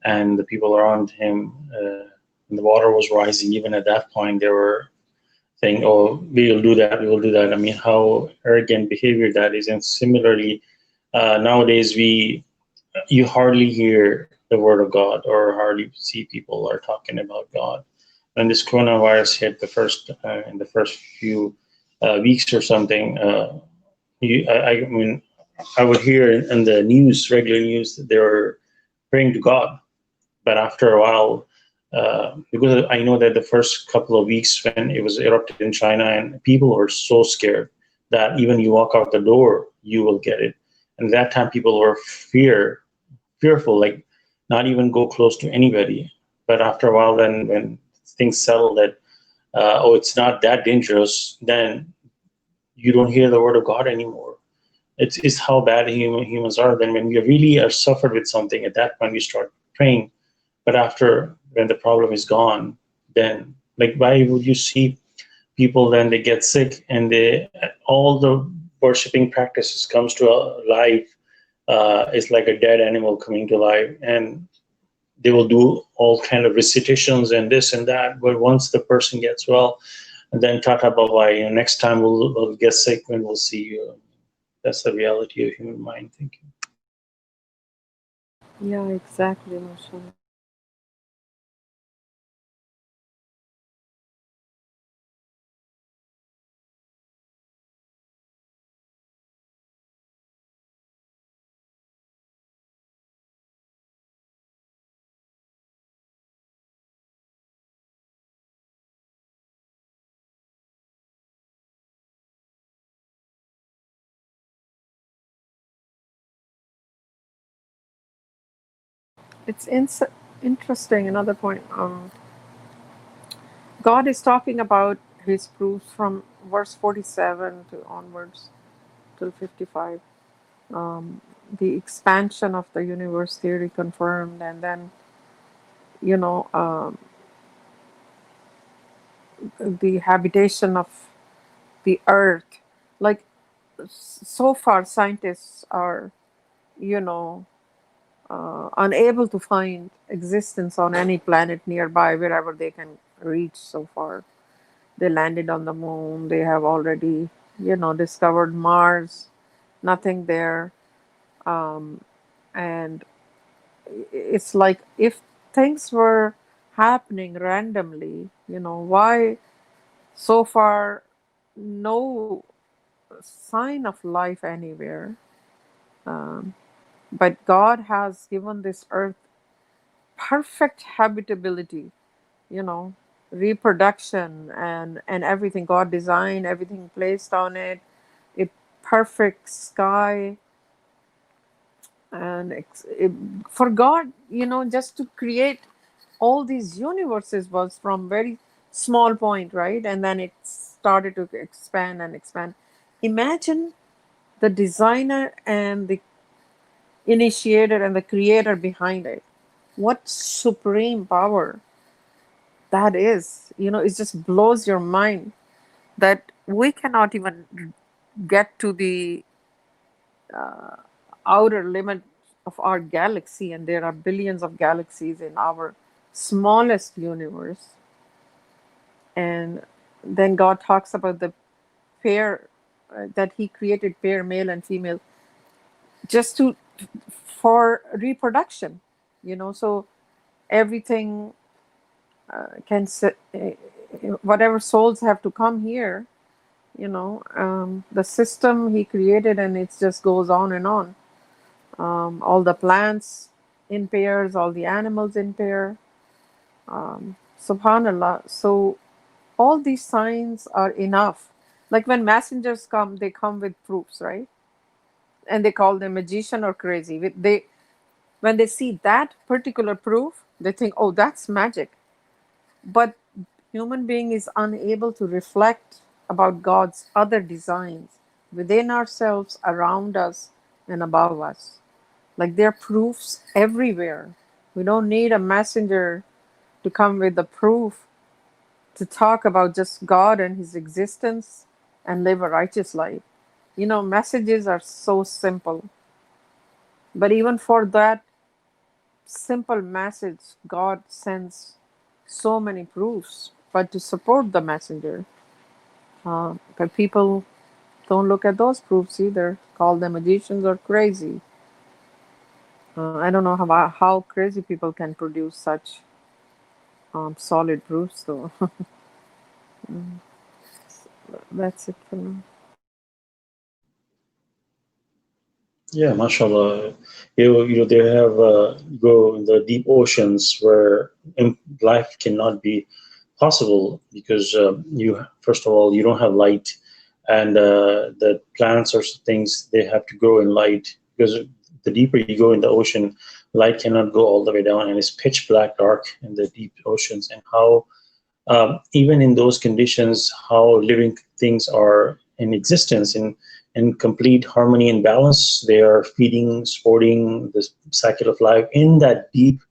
S2: and the people around him, when the water was rising, even at that point, they were saying, "Oh, we will do that. We will do that." I mean, how arrogant behavior that is. And similarly, nowadays you hardly hear the word of God or hardly see people are talking about God. When this coronavirus hit in the first few weeks or something, I mean, I would hear in the news, regular news, that they were praying to God. But after a while, because I know that the first couple of weeks when it was erupted in China, and people were so scared that even you walk out the door, you will get it. And that time, people were fearful, like not even go close to anybody. But after a while, then when things settle, that oh, it's not that dangerous, then you don't hear the word of God anymore. It's how bad humans are. Then when we really are suffered with something, at that point we start praying. But after, when the problem is gone, then like why would you see people then they get sick and they all the worshiping practices comes to life. It's like a dead animal coming to life, and they will do all kind of recitations and this and that. But once the person gets well, and then tata bye bye. Next time we'll get sick when we'll see you. That's the reality of human mind thinking.
S3: Yeah, exactly, mashallah. It's interesting. Another point. God is talking about His proofs from verse 47 to onwards till 55. The expansion of the universe theory confirmed, and then, you know, the habitation of the earth. Like, so far, scientists are, you know, unable to find existence on any planet nearby wherever they can reach so far. They landed on the moon. They have already, you know, discovered Mars. Nothing there. Um, and it's like, if things were happening randomly, you know, why so far no sign of life anywhere? Um, but God has given this earth perfect habitability, you know, reproduction and everything. God designed everything, placed on it, a perfect sky. And for God, you know, just to create all these universes was from very small point, right? And then it started to expand and expand. Imagine the designer and the initiator and the creator behind it. What supreme power that is. You know, it just blows your mind that we cannot even get to the outer limit of our galaxy, and there are billions of galaxies in our smallest universe. And then God talks about the pair, that He created pair, male and female, just to for reproduction. You know, so everything can whatever souls have to come here. You know, the system He created, and it just goes on and on. All the plants in pairs, all the animals in pair. Subhanallah. So all these signs are enough. Like when messengers come, they come with proofs, right? And they call them magician or crazy. When they see that particular proof, they think, oh, that's magic. But human being is unable to reflect about God's other designs within ourselves, around us, and above us. Like, there are proofs everywhere. We don't need a messenger to come with the proof to talk about just God and His existence and live a righteous life. You know, messages are so simple. But even for that simple message, God sends so many proofs. But to support the messenger, but people don't look at those proofs either, call them magicians or crazy. I don't know how crazy people can produce such solid proofs, though. That's it for now.
S2: Yeah, mashallah. They have go in the deep oceans where life cannot be possible because you first of all you don't have light, and the plants or things they have to grow in light because the deeper you go in the ocean, light cannot go all the way down, and it's pitch black dark in the deep oceans. And how even in those conditions, how living things are in existence in complete harmony and balance. They are feeding, sporting the cycle of life in that deep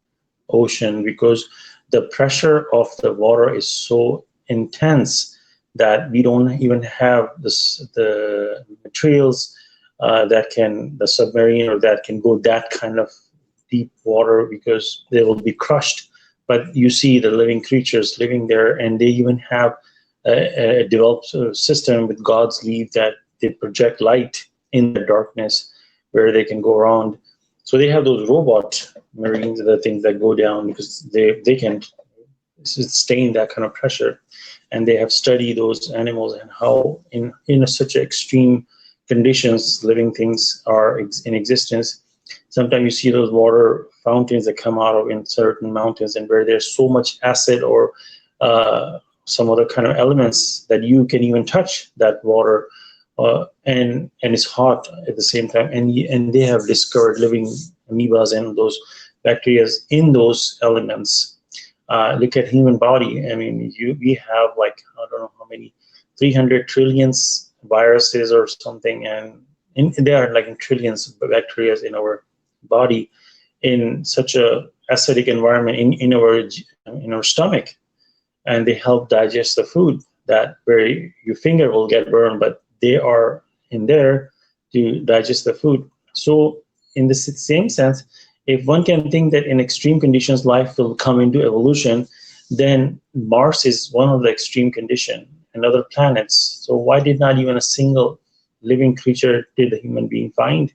S2: ocean because the pressure of the water is so intense that we don't even have the materials that can, the submarine or that can go that kind of deep water because they will be crushed. But you see the living creatures living there, and they even have a developed system with God's leave that they project light in the darkness where they can go around. So they have those robot marines, the things that go down because they can sustain that kind of pressure. And they have studied those animals and how in such extreme conditions living things are in existence. Sometimes you see those water fountains that come out of in certain mountains, and where there's so much acid or some other kind of elements that you can even touch that water, and it's hot at the same time. And they have discovered living amoebas and those bacteria in those elements. Look at human body. I mean, we have like I don't know how many 300 trillions viruses or something, and there are like in trillions of bacteria in our body, in such a acidic environment in our stomach, and they help digest the food. That where your finger will get burned, but they are in there to digest the food. So in the same sense, if one can think that in extreme conditions life will come into evolution, then Mars is one of the extreme condition, and other planets. So why did not even a single living creature did the human being find?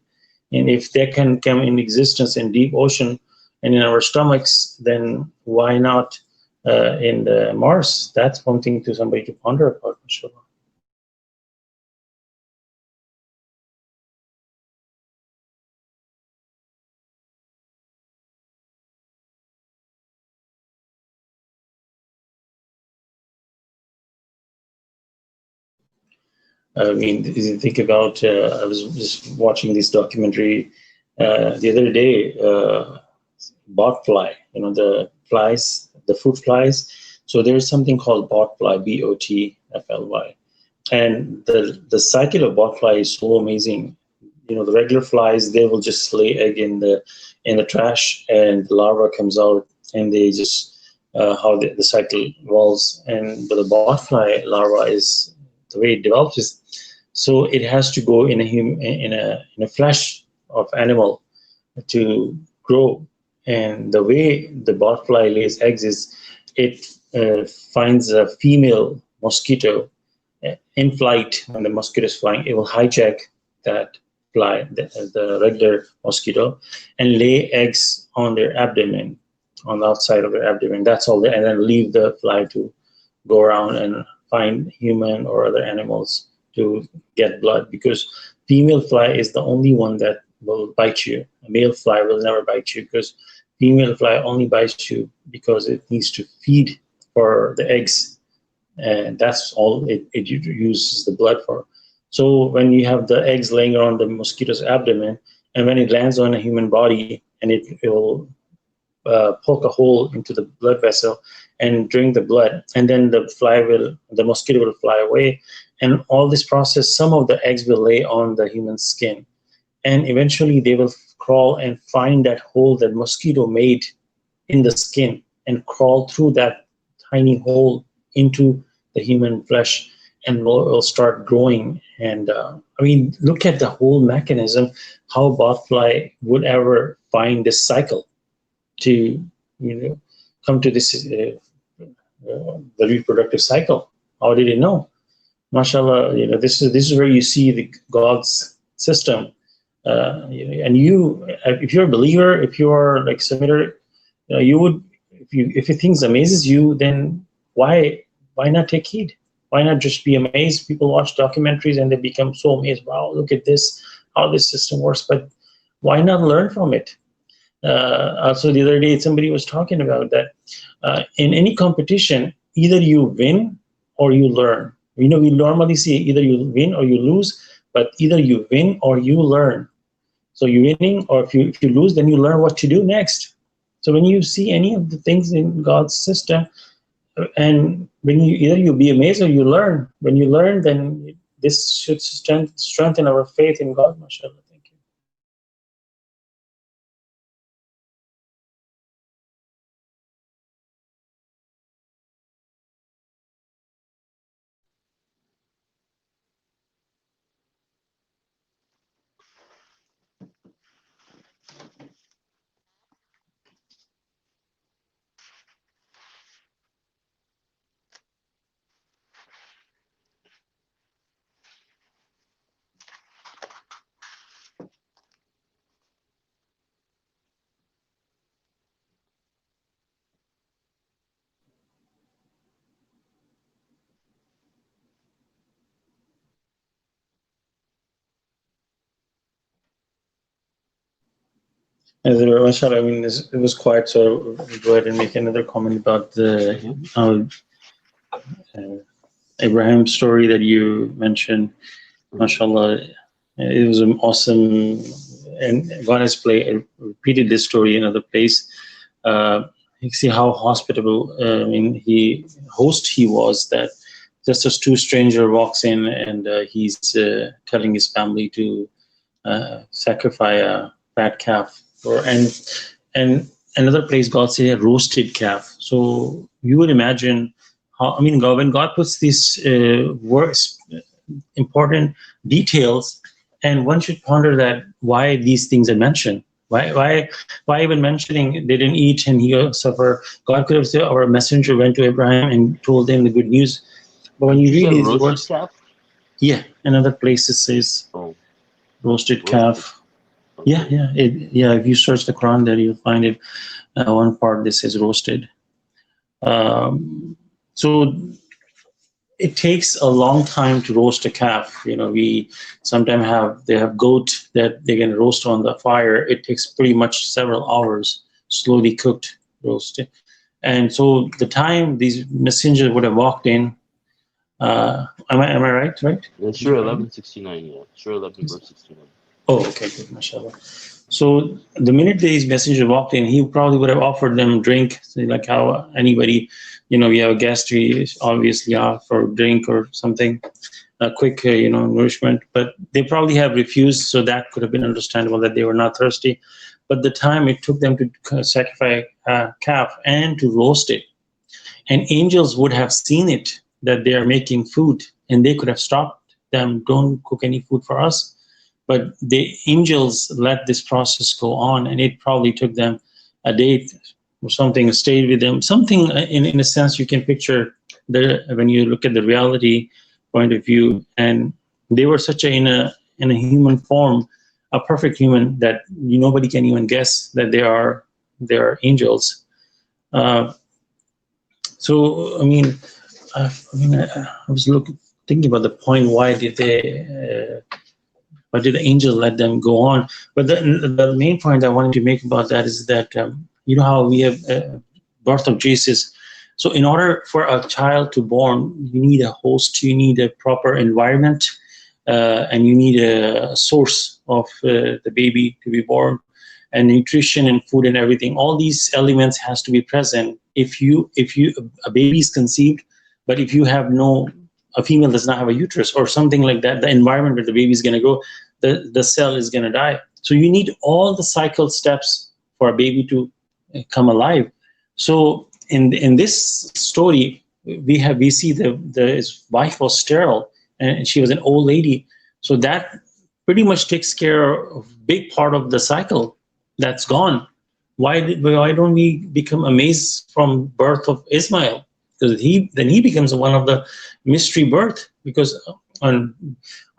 S2: And if they can come in existence in deep ocean and in our stomachs, then why not in the Mars? That's one thing to somebody to ponder about, Masha Allah. I mean, you think about, I was just watching this documentary the other day, bot fly, the flies, the fruit flies. So there's something called bot fly, BOTFLY. And the cycle of bot fly is so amazing. The regular flies, they will just lay egg in the trash, and the larva comes out, and they just how the cycle evolves. And but the bot fly larva is the way it develops is, so it has to go in a flesh of animal to grow. And the way the bot fly lays eggs is it finds a female mosquito in flight. When the mosquito is flying, it will hijack that fly, the regular mosquito, and lay eggs on their abdomen, on the outside of their abdomen. That's all, and then leave the fly to go around and find human or other animals to get blood, because female fly is the only one that will bite you. A male fly will never bite you, because female fly only bites you because it needs to feed for the eggs, and that's all it uses the blood for. So when you have the eggs laying around the mosquito's abdomen, and when it lands on a human body, and it will poke a hole into the blood vessel and drink the blood, and then the mosquito will fly away. And all this process, some of the eggs will lay on the human skin, and eventually they will crawl and find that hole that mosquito made in the skin, and crawl through that tiny hole into the human flesh, and will start growing. And I mean, look at the whole mechanism, how botfly would ever find this cycle to come to this the reproductive cycle. How did it know? Masha Allah, this is where you see the God's system. And you, if you're a believer, if you are like submitter, you would, if things amazes you, then why not take heed? Why not just be amazed? People watch documentaries and they become so amazed. Wow, look at this, how this system works. But why not learn from it? Also, the other day, somebody was talking about that in any competition, either you win or you learn. We normally see either you win or you lose, but either you win or you learn. So you're winning, or if you lose, then you learn what to do next. So when you see any of the things in God's system, and when you be amazed or you learn. When you learn, then this should strengthen our faith in God, Masha Allah. Thank you. Masha Allah, I mean, it was quiet, so I'll go ahead and make another comment about the Abraham story that you mentioned. Masha Allah, it was an awesome, and God has repeated this story in other place. You see how hospitable, he was, that just as two stranger walks in, and he's telling his family to sacrifice a fat calf, and another place God said a roasted calf. So you would imagine how, I mean, God, when God puts these words, important details, and one should ponder that why these things are mentioned. Why even mentioning they didn't eat and he suffer? God could have said, our messenger went to Abraham and told him the good news. But when you
S1: Did you
S2: read
S1: say
S2: these
S1: roasted
S2: words,
S1: calf?
S2: yeah, another place it says
S1: Oh,
S2: roasted
S1: roasted.
S2: calf. Yeah,
S1: Okay.
S2: yeah, yeah. If you search the Quran, there you'll find it. One part this is roasted. So it takes a long time to roast a calf. We sometimes they have goat that they can roast on the fire. It takes pretty much several hours, slowly cooked, roasted. And so the time these messengers would have walked in, am I right? Right?
S1: Yeah,
S2: Did you
S1: Surah
S2: find it?
S1: 11:69. Yeah, Surah 11 verse 69.
S2: Oh, okay, good, Masha Allah. So the minute these messengers walked in, he probably would have offered them drink, like how anybody, we have a guest, we obviously offer drink or something, a quick, nourishment. But they probably have refused, so that could have been understandable that they were not thirsty. But the time it took them to sacrifice a calf and to roast it, and angels would have seen it that they are making food, and they could have stopped them. Don't cook any food for us. But the angels let this process go on, and it probably took them a day or something, stayed with them. Something in a sense you can picture when you look at the reality point of view. And they were such in a human form, a perfect human that nobody can even guess that they are angels. Uh, so I was thinking about the point. Why did the angel let them go on? But the main point I wanted to make about that is that you know how we have birth of Jesus. So in order for a child to born, you need a host, you need a proper environment, and you need a source of the baby to be born, and nutrition and food and everything. All these elements has to be present. If you a baby is conceived, but if you have no a female does not have a uterus or something like that, the environment where the baby is going to go, the cell is going to die. So you need all the cycle steps for a baby to come alive. So in this story, we see his wife was sterile and she was an old lady. So that pretty much takes care of big part of the cycle that's gone. Why don't we become amazed from birth of Ismail? Because he becomes one of the mystery birth, because on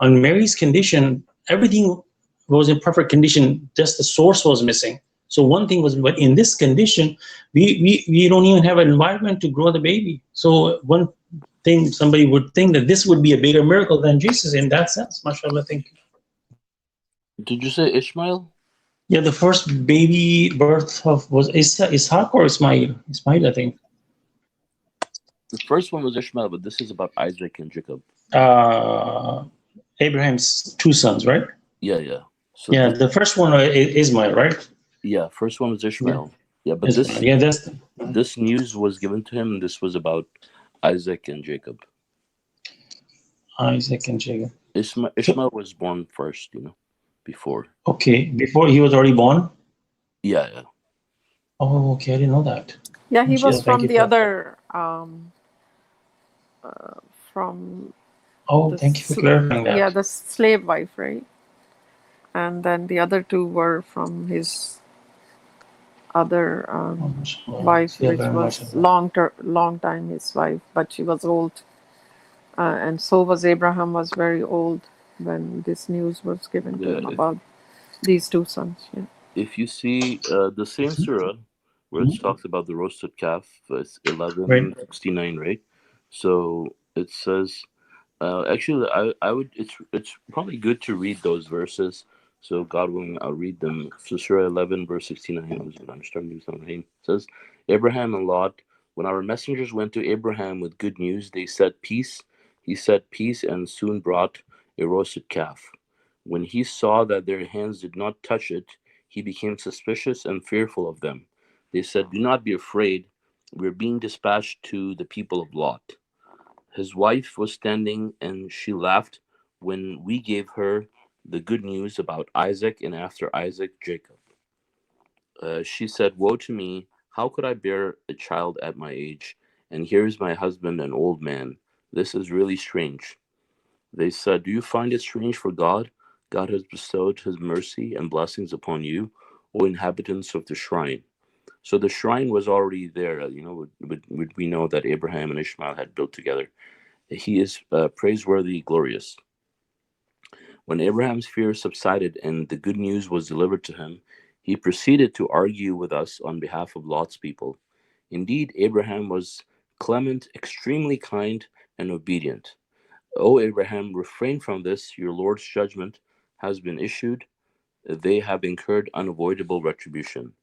S2: Mary's condition, everything was in perfect condition, just the source was missing. So one thing was, but in this condition, we don't even have an environment to grow the baby. So one thing, somebody would think that this would be a bigger miracle than Jesus in that sense. MashaAllah, thank you.
S1: Did you say Ishmael?
S2: Yeah, the first baby birth of was Ishaq or Ismail? Ismail, I think.
S1: The first one was Ishmael, but this is about Isaac and Jacob.
S2: Abraham's two sons, right?
S1: Yeah, yeah. So
S2: Yeah,
S1: this,
S2: the first one is Ismail, right?
S1: yeah, first one was
S2: Yeah,
S1: Ishmael. Yeah, but
S2: Ismail. Yeah, that's
S1: this news was given to him. This was about Isaac and Jacob.
S2: Isaac and Jacob. So,
S1: Ishmael was born first, before.
S2: okay, before he was already born.
S1: Yeah, yeah.
S2: Oh, okay, I didn't know that.
S3: Yeah, he was
S2: Mashallah, thank
S3: from
S2: you
S3: the
S2: for.
S3: other, from
S2: Oh,
S3: the,
S2: thank you for clarifying
S3: yeah,
S2: that.
S3: the slave wife, right? And then the other two were from his other
S2: Oh, mashallah.
S3: wife,
S2: Yeah,
S3: which
S2: very much.
S3: was long time his wife, but she was old, and so was Abraham was very old when this news was given to
S1: Yeah.
S3: him about these two sons. Yeah.
S1: If you see the same surah where it talks about the roasted calf, it's
S2: Right.
S1: 11:69, right? So it says, actually, I would. It's probably good to read those verses. So God willing, I'll read them. So Surah 11 verse 69. It says, Abraham and Lot. When our messengers went to Abraham with good news, they said peace. He said peace, and soon brought a roasted calf. When he saw that their hands did not touch it, he became suspicious and fearful of them. They said, "Do not be afraid. We're being dispatched to the people of Lot." His wife was standing, and she laughed when we gave her the good news about Isaac, and after Isaac, Jacob. She said, "Woe to me! How could I bear a child at my age? And here is my husband, an old man. This is really strange." They said, "Do you find it strange for God? God has bestowed his mercy and blessings upon you, O inhabitants of the shrine." So the shrine was already there. We know that Abraham and Ishmael had built together. He is praiseworthy, glorious. When Abraham's fear subsided and the good news was delivered to him, he proceeded to argue with us on behalf of Lot's people. Indeed, Abraham was clement, extremely kind, and obedient. "O Abraham, refrain from this. Your Lord's judgment has been issued. They have incurred unavoidable retribution."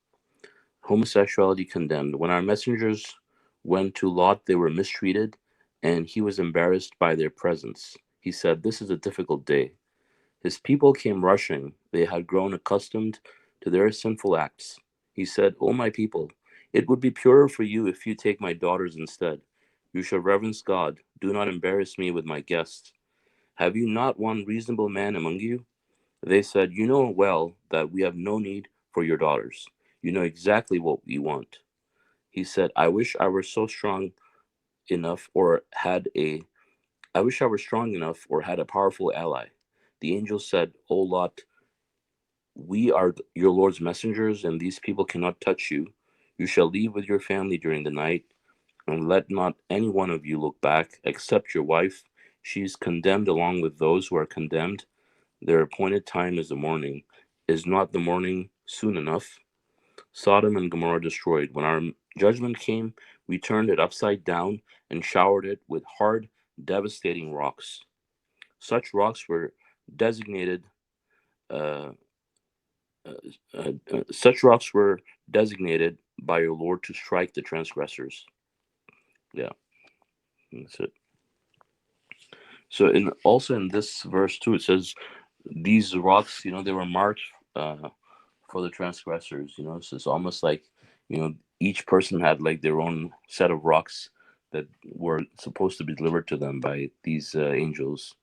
S1: Homosexuality condemned. When our messengers went to Lot, they were mistreated, and he was embarrassed by their presence. He said, "This is a difficult day." His people came rushing. They had grown accustomed to their sinful acts. He said, "O my people, it would be purer for you if you take my daughters instead. You shall reverence God. Do not embarrass me with my guests. Have you not one reasonable man among you?" They said, "You know well that we have no need for your daughters. You know exactly what we want." He said, enough or had a I wish I were strong enough or had a powerful ally." The angel said, "O Lot, we are your Lord's messengers, and these people cannot touch you. You shall leave with your family during the night, and let not any one of you look back, except your wife. She is condemned along with those who are condemned. Their appointed time is the morning. Is not the morning soon enough?" Sodom and Gomorrah destroyed. When our judgment came, we turned it upside down and showered it with hard, devastating rocks. Such rocks were designated. Uh, Such rocks were designated by your Lord to strike the transgressors. Yeah, that's it. So, in this verse too, it says these rocks, they were marked for the transgressors. So it's almost like each person had like their own set of rocks that were supposed to be delivered to them by these angels.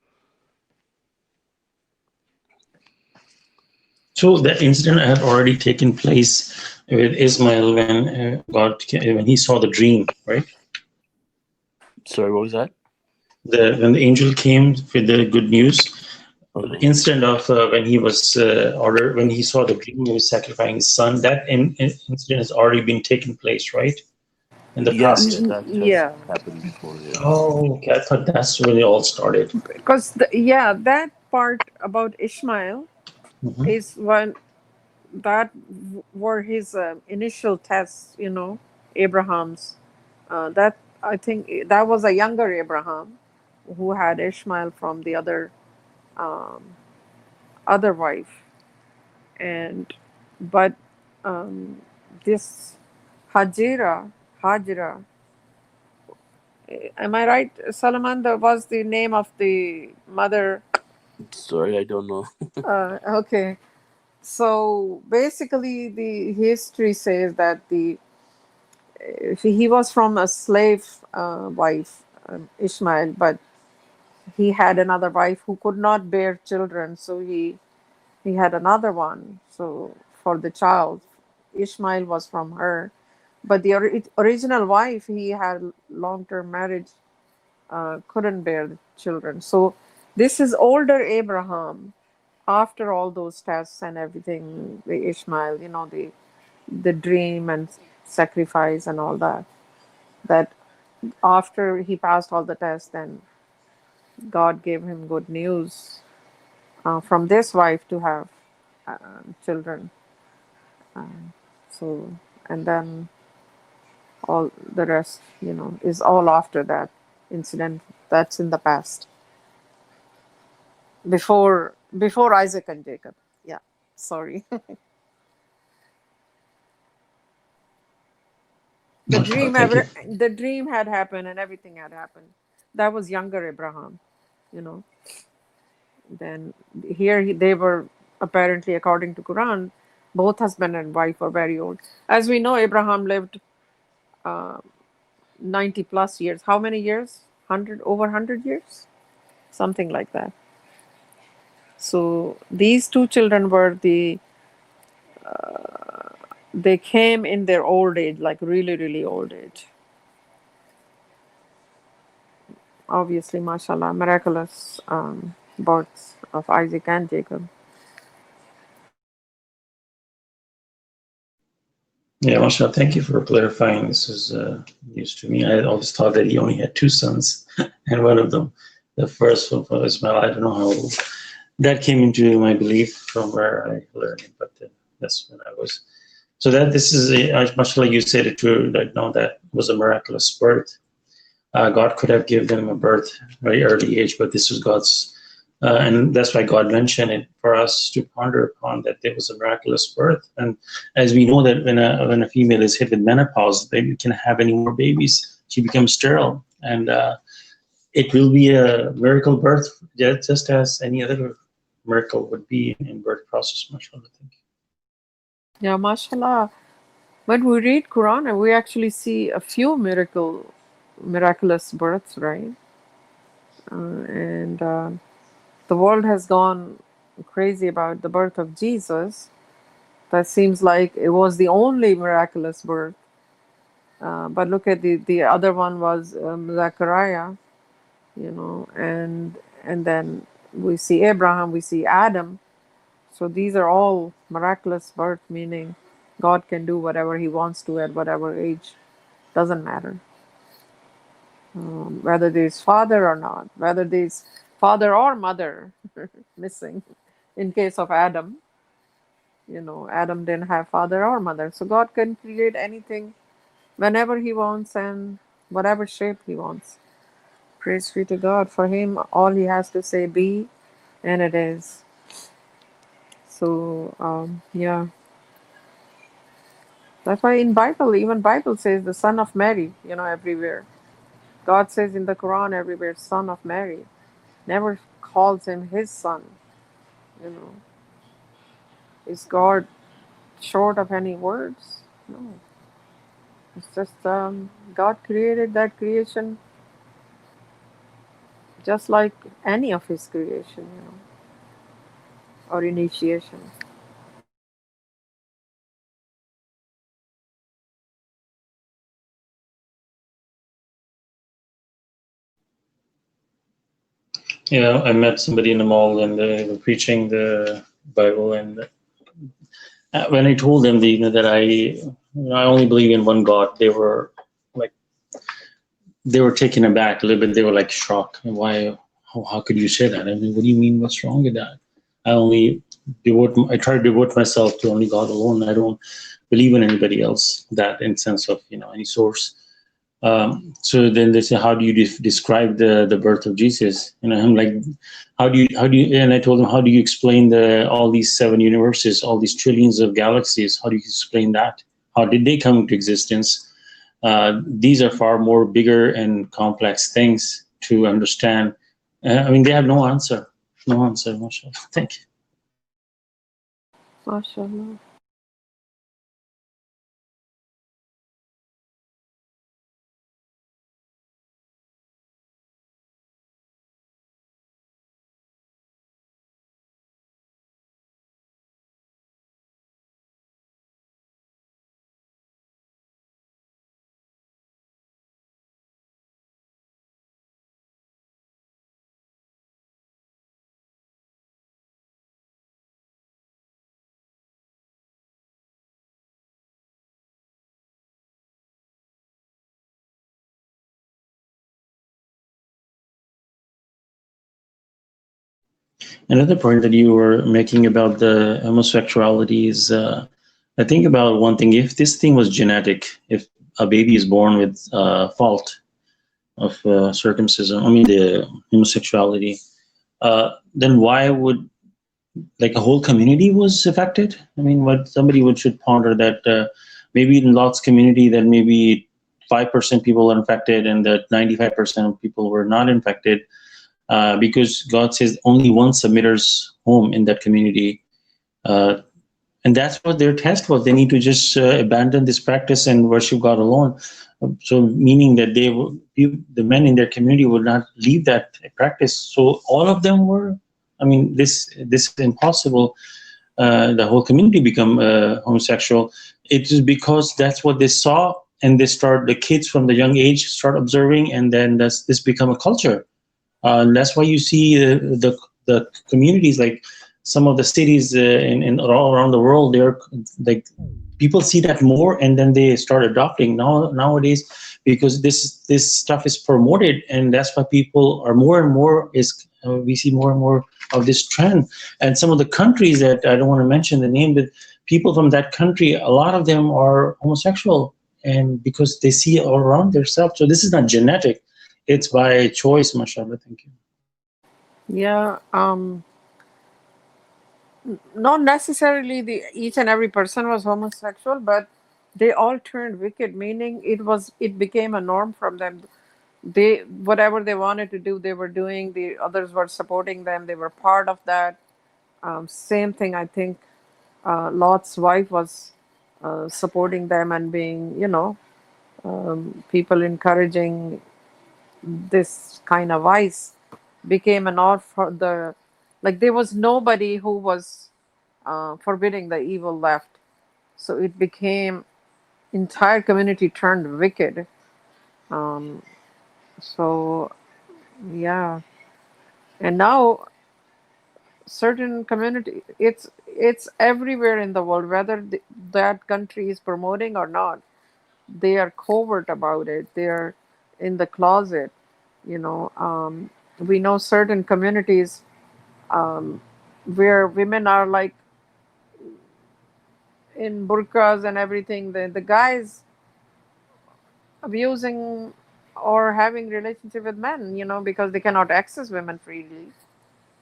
S2: So that incident had already taken place with Ismail when he saw the dream, right?
S1: Sorry, what was that?
S2: When the angel came with the good news,
S1: Uh-huh.
S2: the incident of when he was ordered, when he saw the dream, he was sacrificing his son. That incident has already been taken place, right? In the
S1: Yeah,
S2: past.
S1: that has
S3: Yeah,
S1: happened before. Yeah.
S2: Oh, okay. I thought that's when it all started.
S3: because that part about Ishmael
S2: Mm-hmm.
S3: is when were his initial tests. Abraham's. That I think that was a younger Abraham who had Ishmael from the um, other wife, and but um, this Hajira, am I right? Salamander was the name of the mother.
S1: Sorry, I don't know.
S3: Okay, so basically, the history says that he was from a slave wife, Ishmael, but he had another wife who could not bear children, so he had another one. So for the child, Ishmael was from her, but the original wife he had long term marriage couldn't bear children. So this is older Abraham. After all those tests and everything, the Ishmael, the dream and sacrifice and all that. That after he passed all the tests, then God gave him good news from this wife to have children. So, and then all the rest, is all after that incident. That's in the past, before Isaac and Jacob. Yeah, sorry. the
S2: Mashallah,
S3: dream
S2: thank you.
S3: ever the dream had happened and everything had happened. That was younger Abraham. You know. Then here they were apparently, according to Quran, both husband and wife were very old. As we know, Abraham lived uh, 90 plus years. How many years? over 100 years, something like that. So these two children were they came in their old age, like really, really old age. Obviously, Masha Allah, miraculous births of Isaac and Jacob.
S2: Yeah, Masha, thank you for clarifying. This is news to me. I always thought that he only had two sons, and one of them, the first one was Ismail. I don't know how that came into my belief from where I learned it, but that's when I was. So that this is much like you said it too. That no, that was a miraculous birth. God could have given them a birth very early age, but this was God's. And that's why God mentioned it for us to ponder upon, that there was a miraculous birth. And as we know that when a female is hit with menopause, they can't have any more babies. She becomes sterile, and it will be a miracle birth, just as any other miracle would be in birth process. Mashallah, thank you.
S3: Yeah, mashallah. When we read Quran, we actually see a few miraculous births, right? And the world has gone crazy about the birth of Jesus. That seems like it was the only miraculous birth. But look at the other one was Zechariah, and then we see Abraham, we see Adam. So these are all miraculous birth, meaning God can do whatever He wants to at whatever age. Doesn't matter whether there's father or not, whether there's father or mother missing. In case of Adam, Adam didn't have father or mother, so God can create anything whenever He wants and whatever shape He wants. Praise be to God. For Him, all He has to say be, and it is. So yeah, that's why in Bible, even Bible says the son of Mary, everywhere. God says in the Quran everywhere, son of Mary. Never calls him his son. You know, is God short of any words? No. It's just God created that creation just like any of His creation, or initiation.
S2: Yeah, I met somebody in the mall, and they were preaching the Bible, and when I told them that I only believe in one God, they were like, they were taken aback a little bit. They were like shocked. Why? How could you say that? I mean, what do you mean? What's wrong with that? I try to devote myself to only God alone. I don't believe in anybody else. That in sense of any source. So then they say, how do you describe the birth of Jesus? I'm like, how do you? And I told them, how do you explain all these 7 universes, all these trillions of galaxies? How do you explain that? How did they come into existence? These are far more bigger and complex things to understand. I mean, they have no answer. No answer, mashallah. Thank you.
S3: MashaAllah.
S2: Another point that you were making about the homosexuality is, I think about one thing. If this thing was genetic, if a baby is born with fault of circumcision, I mean the homosexuality, then why would like a whole community was affected? I mean, what somebody should ponder that maybe in Lot's community that maybe 5% people are infected and that 95% of people were not infected. Because God says only one submitter's home in that community And that's what their test was. They need to just abandon this practice and worship God alone. So meaning that the men in their community would not leave that practice. So all of them were, I mean, this is impossible. The whole community become homosexual. It is because that's what they saw, and the kids from the young age start observing, and then this become a culture. That's why you see the communities, like some of the cities in all around the world, they're like, people see that more, and then they start adopting nowadays, because this stuff is promoted, and that's why people are more and more we see more and more of this trend. And some of the countries that I don't want to mention the name, but people from that country, a lot of them are homosexual, and because they see it all around themselves. So this is not genetic, it's by choice. Masha Allah. Thank you.
S3: Yeah. Not necessarily each and every person was homosexual, but they all turned wicked, meaning it became a norm from them. They, whatever they wanted to do, they were doing. The others were supporting them. They were part of that. Same thing, I think. Lot's wife was supporting them and being, people encouraging this kind of vice became an odd for the, like, there was nobody who was forbidding the evil left. So it became, entire community turned wicked. Um, so yeah, and now certain community, it's everywhere in the world, whether that country is promoting or not. They are covert about it. They are in the closet. We know certain communities um, where women are like in burqas and everything. The guys abusing or having relationship with men, because they cannot access women freely.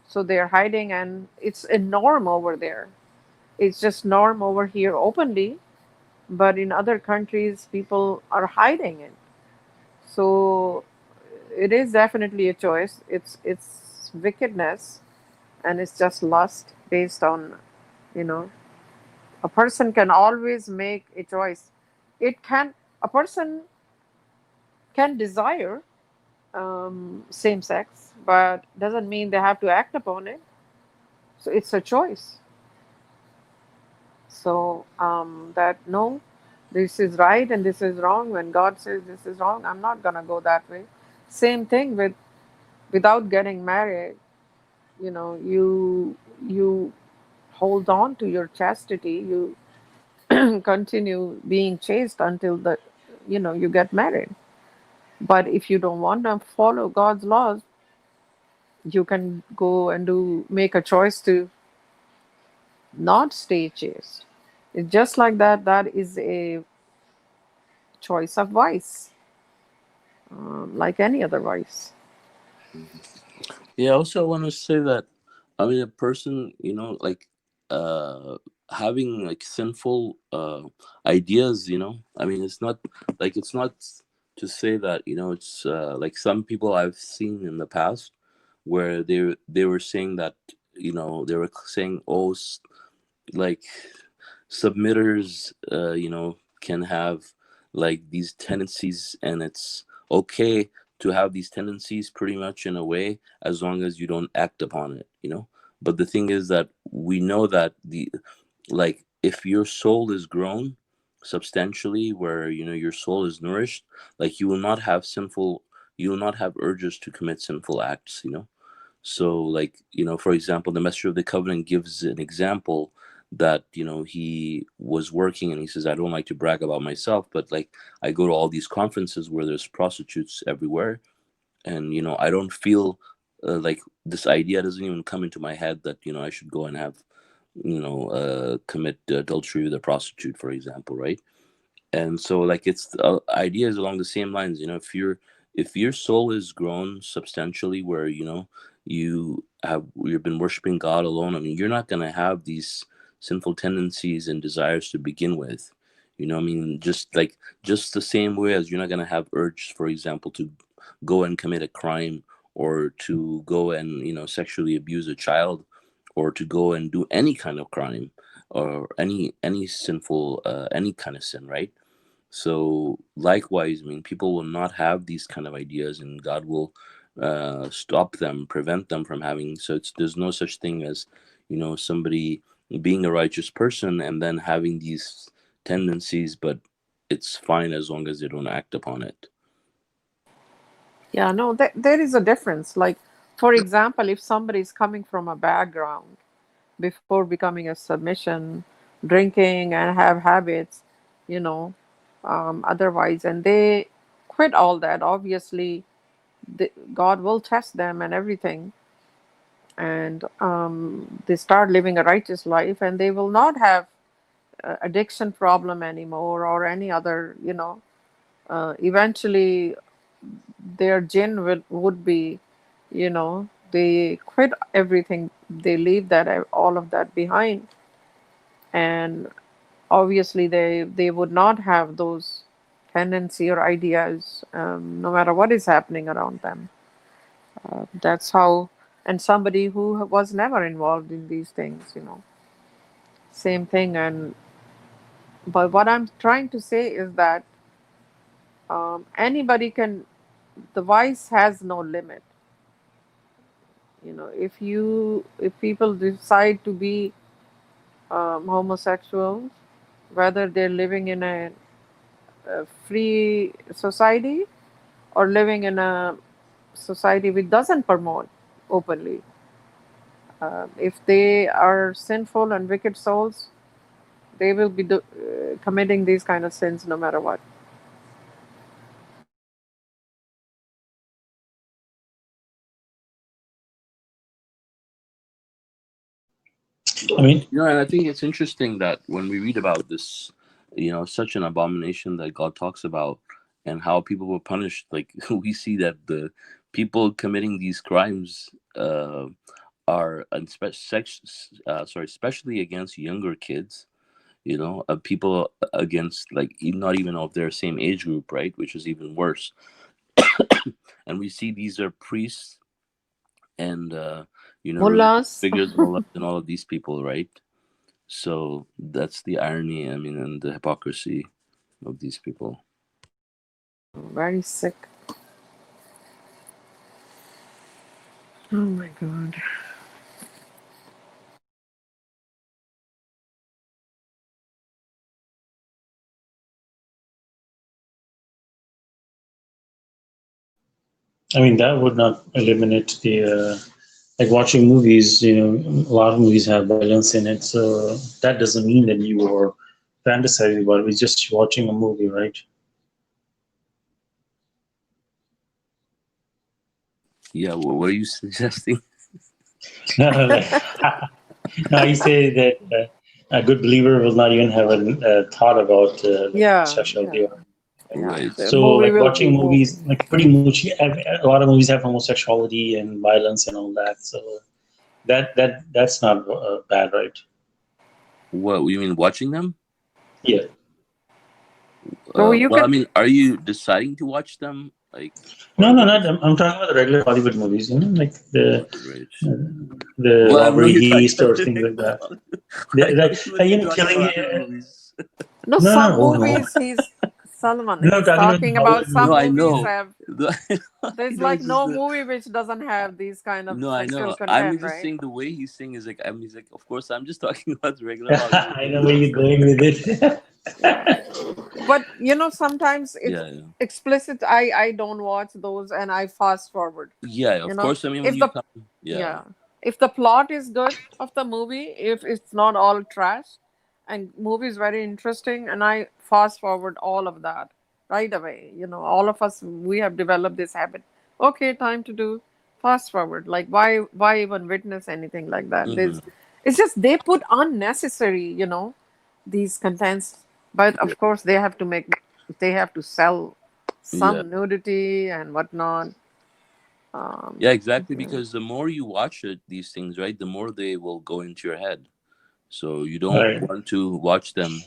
S3: So they're hiding, and it's a norm over there. It's just norm over here openly, but in other countries, people are hiding it. So it is definitely a choice. It's wickedness, and it's just lust based on, you know, a person can always make a choice. It can A person can desire same sex, but doesn't mean they have to act upon it. So it's a choice. So that no, this is right and this is wrong. When God says this is wrong, I'm not gonna go that way. Same thing without getting married. You hold on to your chastity. You continue being chaste until you get married. But if you don't want to follow God's laws, you can go and make a choice to not stay chaste. It's just like that. That is a choice of vice, like any other vice.
S1: Yeah, also I want to say that, I mean, a person, like, having like sinful ideas, I mean, it's not to say that, it's like some people I've seen in the past where they were saying that, they were saying, oh, like submitters, can have like these tendencies, and it's okay to have these tendencies pretty much in a way, as long as you don't act upon it. But the thing is that we know that like, if your soul is grown substantially, where your soul is nourished, like, you will not have urges to commit sinful acts. So, like, for example, the Messenger of the Covenant gives an example that, he was working, and he says, I don't like to brag about myself, but like, I go to all these conferences where there's prostitutes everywhere, and, I don't feel like, this idea doesn't even come into my head that, I should go and have, commit adultery with a prostitute, for example, right? And so, like, it's ideas along the same lines. If your soul is grown substantially, where you've been worshiping God alone, I mean, you're not going to have these sinful tendencies and desires to begin with. I mean, just the same way as you're not going to have urge, for example, to go and commit a crime, or to go and sexually abuse a child, or to go and do any kind of crime. or any sinful any kind of sin, right? So likewise, I mean, people will not have these kind of ideas, and God will stop them, prevent them from having. So there's no such thing as, somebody being a righteous person and then having these tendencies, but it's fine as long as they don't act upon it.
S3: Yeah, no, there is a difference. Like, for example, if somebody is coming from a background before becoming a submission, drinking and have habits, you know, otherwise, and they quit all that, obviously, God will test them and everything. And they start living a righteous life, and they will not have addiction problem anymore or any other, eventually their jinn would be, they quit everything, they leave that all of that behind, and obviously they would not have those tendency or ideas, no matter what is happening around them. That's how. And somebody who was never involved in these things, same thing. And but what I'm trying to say is that anybody can, the vice has no limit. If people decide to be homosexuals, whether they're living in a free society or living in a society which doesn't promote openly, if they are sinful and wicked souls, they will be committing these kind of sins no matter what.
S2: I mean,
S1: And I think it's interesting that when we read about this, such an abomination that God talks about and how people were punished, like we see that the people committing these crimes are, especially against younger kids, people against, like, not even of their same age group, right? Which is even worse. And we see these are priests and, religious
S3: Mullahs.
S1: figures, mullahs, and all of these people, right? So that's the irony, I mean, and the hypocrisy of these people.
S3: Very sick. Oh my God.
S2: I mean that would not eliminate the like watching movies. A lot of movies have violence in it, so that doesn't mean that you are fantasizing about it. It's just watching a movie, right?
S1: Yeah, what are you suggesting?
S2: No, no, no. No, I say that a good believer will not even have a thought about like
S3: Yeah, yeah,
S2: sexuality.
S3: yeah.
S1: Right.
S3: The
S2: So,
S3: movie
S2: like
S3: will
S2: watching
S3: keep
S2: movies,
S3: moving.
S2: like pretty much a lot of movies have homosexuality and violence and all that. So that's not bad, right?
S1: What you mean, watching them?
S2: Yeah.
S3: So you
S1: Well, I
S3: can.
S1: mean, are you deciding to watch them, like,
S2: No,
S1: or
S2: no,
S1: what
S2: not.
S1: is?
S2: I'm talking about the regular Hollywood movies. Like
S1: Right.
S2: the
S1: Well, I know
S2: robbery
S1: you're talking
S2: heist
S1: about
S2: or
S1: the
S2: things like
S1: regular
S2: that.
S1: Hollywood. I
S2: Like,
S1: thought you were talking
S2: killing.
S1: about other movies.
S3: No,
S2: No, no,
S3: some
S2: oh no,
S3: movies he's Salman.
S2: no. I'm
S3: He's
S2: talking about
S3: talking about
S2: Hollywood
S3: some
S1: No, I
S2: movies.
S3: movies
S1: know.
S3: have.
S1: I
S3: There's
S1: know.
S3: like
S1: It's just
S3: no
S1: the.
S3: movie which doesn't have these kind of
S1: No, I
S3: sexual
S1: know. I'm
S3: content,
S1: just
S3: right?
S1: saying the way he's saying is like, I mean, he's like, of course, I'm just talking about the regular Hollywood
S2: I know where
S1: movies.
S2: you're going with it.
S3: Yeah. But sometimes it's
S1: Yeah, yeah.
S3: explicit. I don't watch those, and I fast forward.
S1: Yeah,
S3: You
S1: of
S3: know,
S1: course. I mean, when
S3: if
S1: you
S3: the
S1: come, yeah,
S3: yeah, if the plot is good of the movie, if it's not all trash, and movie is very interesting, and I fast forward all of that right away. All of us, we have developed this habit. Okay, time to do fast forward. Like, why even witness anything like that?
S1: hmm,
S3: It's just they put unnecessary, these contents. But
S1: yeah,
S3: of course, they have to sell
S1: yeah,
S3: some nudity and whatnot.
S1: yeah,
S3: Um,
S1: exactly.
S3: yeah.
S1: Because the more you watch these things, right, the more they will go into your head. So you don't
S2: Right.
S1: want to watch them,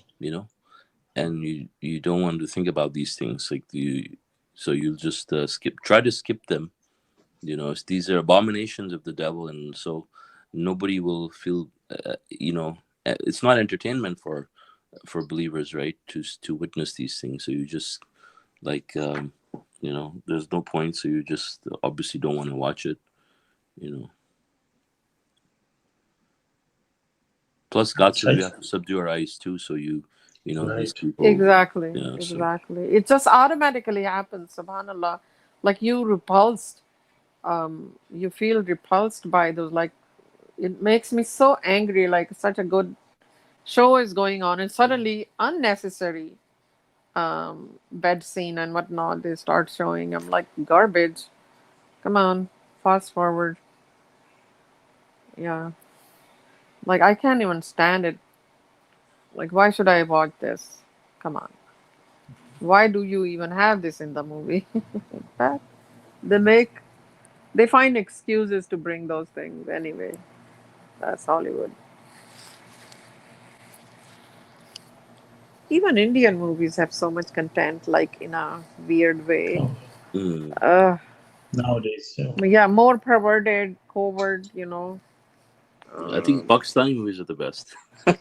S1: and you don't want to think about these things, like so you'll just try to skip them. These are abominations of the devil, and so nobody will feel, it's not entertainment for believers, right? To witness these things. So you just like there's no point. So you just obviously don't want to watch it. Plus, God
S2: That's
S1: says we
S2: right.
S1: have to subdue our eyes too. So these
S2: Right.
S1: people.
S3: Exactly,
S1: Yeah. So
S3: exactly. It just automatically happens, subhanallah. Like you repulsed, you feel repulsed by those. Like it makes me so angry. Like such a good show is going on, and suddenly unnecessary bed scene and whatnot they start showing. I'm like garbage. Come on, fast forward. Yeah, like I can't even stand it. Like why should I watch this? Come on. Why do you even have this in the movie? But they make they find excuses to bring those things anyway. That's Hollywood. Even Indian movies have so much content, like in a weird way.
S2: Oh,
S1: mm,
S3: Uh,
S2: nowadays, so.
S3: yeah, more perverted, covert.
S1: I think
S3: Um,
S1: Pakistani movies are the best.
S3: I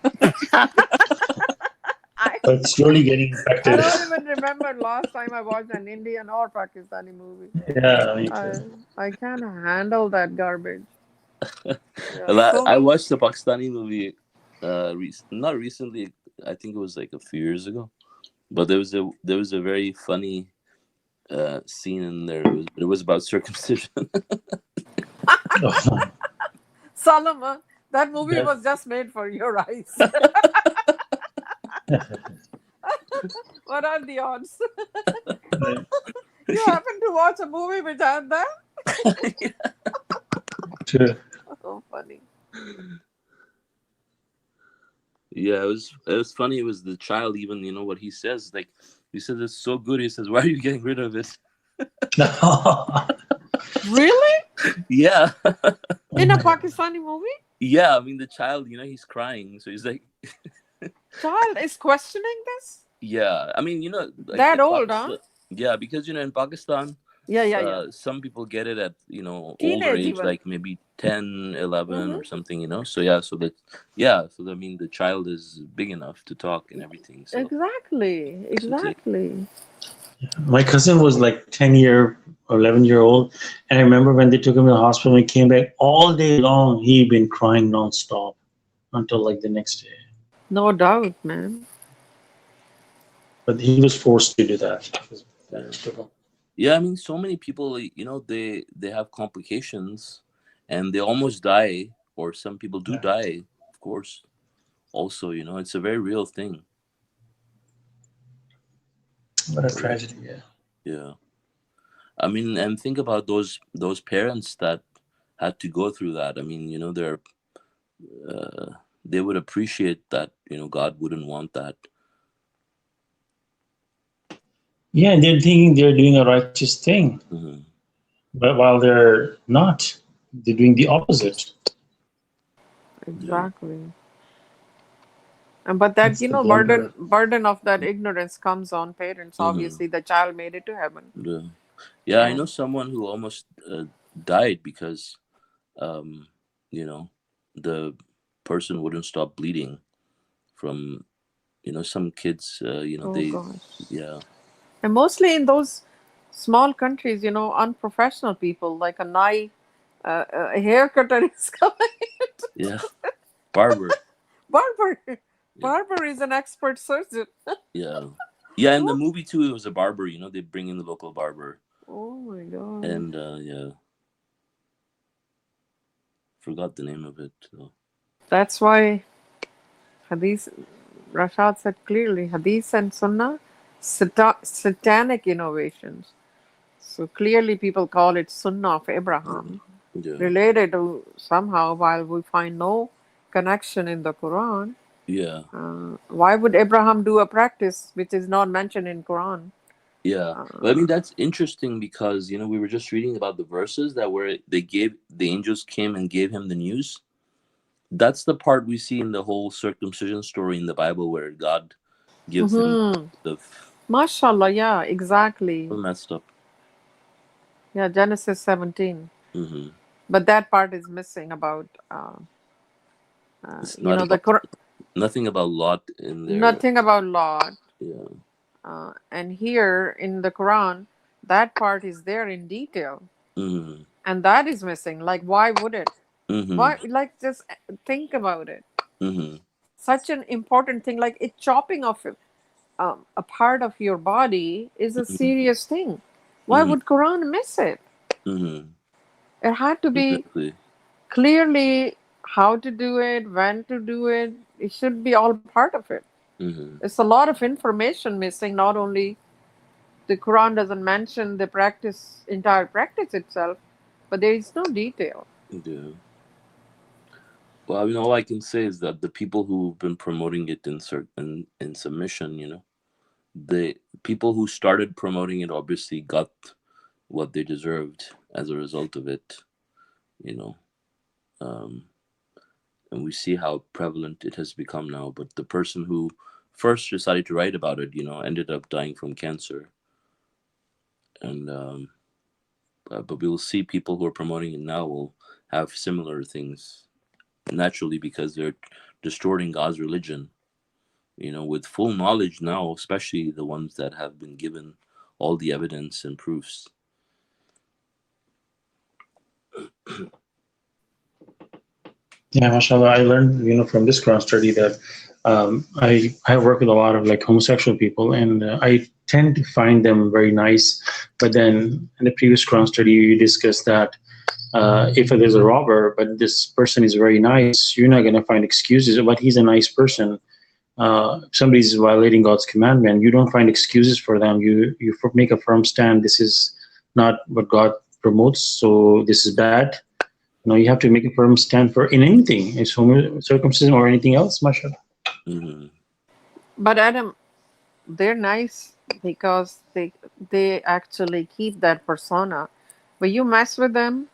S2: But it's slowly getting
S3: I
S2: infected.
S3: don't even remember last time I watched an Indian or Pakistani movie.
S2: Yeah, me
S3: I
S2: too.
S3: I can't handle that garbage. Yeah,
S1: Well,
S3: so
S1: I watched the Pakistani movie, not recently. I think it was like a few years ago. But there was a very funny scene in there. It was about circumcision.
S2: Oh,
S3: Salama, that movie
S2: that,
S3: was just made for your eyes. What are the odds? You happen to watch a movie which had that?
S2: true.
S3: Oh, funny.
S1: Yeah, it was funny. It was the child. Even what he says. Like he says, it's so good. He says, "Why are you getting rid of it?"
S2: Oh
S3: Really?
S1: Yeah,
S3: In a
S2: my God.
S3: Pakistani movie?
S1: yeah. I mean, the child. He's crying. So he's like,
S3: Child is questioning this?
S1: yeah. I mean, like
S3: That
S1: in
S3: old, huh?
S1: Pakistan. Yeah, because in Pakistan,
S3: Yeah, yeah, yeah.
S1: some people get it at older
S3: Teenage
S1: age,
S3: even.
S1: like maybe 10, 11
S3: Mm-hmm.
S1: or something. So yeah, so I mean the child is big enough to talk and everything. So
S3: Exactly,
S1: it's like,
S3: exactly.
S2: My cousin was like 10-year or 11-year old. And I remember when they took him to the hospital, he came back all day long. He'd been crying nonstop until like the next day.
S3: No doubt, man.
S2: But he was forced to do that.
S1: yeah.
S2: That took him.
S1: Yeah, I mean, so many people, they have complications, and they almost die, or some people do
S2: Yeah.
S1: die, of course. Also, it's a very real thing.
S2: What a
S1: So
S2: tragedy, yeah.
S1: yeah, I mean, and think about those parents that had to go through that. I mean, uh, they would appreciate that. God wouldn't want that.
S2: Yeah, and they're thinking they're doing a righteous thing,
S1: Hmm.
S2: but while they're not, they're doing the opposite.
S1: Yeah.
S3: Exactly. And but that
S2: It's the
S3: burden
S2: blunder.
S3: burden of that ignorance comes on parents.
S1: Hmm.
S3: Obviously, the child made it to heaven,
S1: Yeah. Yeah, I know
S3: and
S1: someone who almost died because um, you know, the person wouldn't stop bleeding from, some kids,
S3: oh
S1: they,
S3: gosh.
S1: yeah,
S3: And mostly in those small countries, unprofessional people like a haircutter is coming.
S1: yeah, barber,
S3: Barber,
S1: yeah,
S3: barber is an expert surgeon.
S1: yeah, yeah. In the movie too, it was a barber. They bring in the local barber,
S3: Oh my god.
S1: and yeah, forgot the name of it. So.
S3: That's why Hadith, Rashad said clearly, Hadith and Sunnah, satanic innovations. So clearly people call it Sunnah of Abraham,
S1: Yeah,
S3: related to somehow, while we find no connection in the Quran.
S1: yeah,
S3: Why would Abraham do a practice which is not mentioned in Quran?
S1: yeah. But I mean,
S3: Uh,
S1: that's interesting because we were just reading about the verses that where they gave the angels came and gave him the news. That's the part we see in the whole circumcision story in the Bible where God gives him
S3: mm-hmm.
S1: the
S3: Masha Allah, yeah, exactly.
S1: messed up.
S3: Yeah, Genesis 17.
S1: Hmm.
S3: But that part is missing about,
S1: It's not
S3: the
S1: about
S3: Quran.
S1: Nothing about Lot in there.
S3: Nothing about Lot.
S1: Yeah.
S3: And here in the Quran, that part is there in detail,
S1: Mm-hmm.
S3: and that is missing. Like, why would it?
S1: Mm-hmm.
S3: Why? Like, just think about it.
S1: Mm-hmm.
S3: Such an important thing, like it chopping off a part of your body, is a serious thing. Why
S1: Mm-hmm.
S3: would Quran miss it?
S1: Mm-hmm.
S3: It had to be
S1: Exactly.
S3: clearly how to do it, when to do it. It should be all part of it.
S1: Mm-hmm.
S3: It's a lot of information missing. Not only the Quran doesn't mention the practice, entire practice itself, but there is no detail.
S1: Yeah. Well, I mean, all I can say is that the people who've been promoting it in submission, the people who started promoting it obviously got what they deserved as a result of it, you know. Um, and we see how prevalent it has become now. But the person who first decided to write about it, ended up dying from cancer. And but we will see people who are promoting it now will have similar things naturally because they're distorting God's religion. With full knowledge now, especially the ones that have been given all the evidence and proofs.
S2: Yeah, mashallah. I learned, from this Quran study that I work with a lot of like homosexual people, and I tend to find them very nice. But then in the previous Quran study, you discussed that if there's a robber, but this person is very nice, you're not going to find excuses. But he's a nice person. If somebody's violating God's commandment, you don't find excuses for them. You make a firm stand. This is not what God promotes, so this is bad. You have to make a firm stand for in anything. It's circumcision or anything else, mashallah.
S1: Mm-hmm.
S3: But Adam, they're nice because they actually keep that persona. But you mess with them,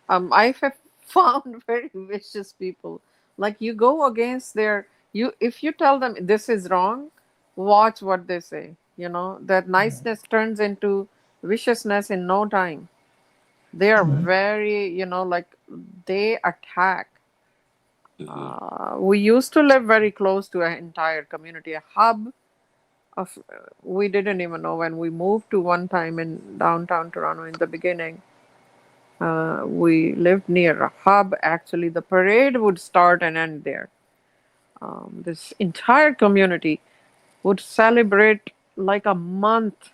S3: I have found very vicious people. Like you go against their you if you tell them this is wrong, watch what they say. That niceness turns into viciousness in no time. They are very, like they attack.
S1: Mm-hmm.
S3: We used to live very close to an entire community, a hub of. We didn't even know when we moved to one time in downtown Toronto in the beginning. We lived near a hub. Actually, the parade would start and end there. This entire community would celebrate like a month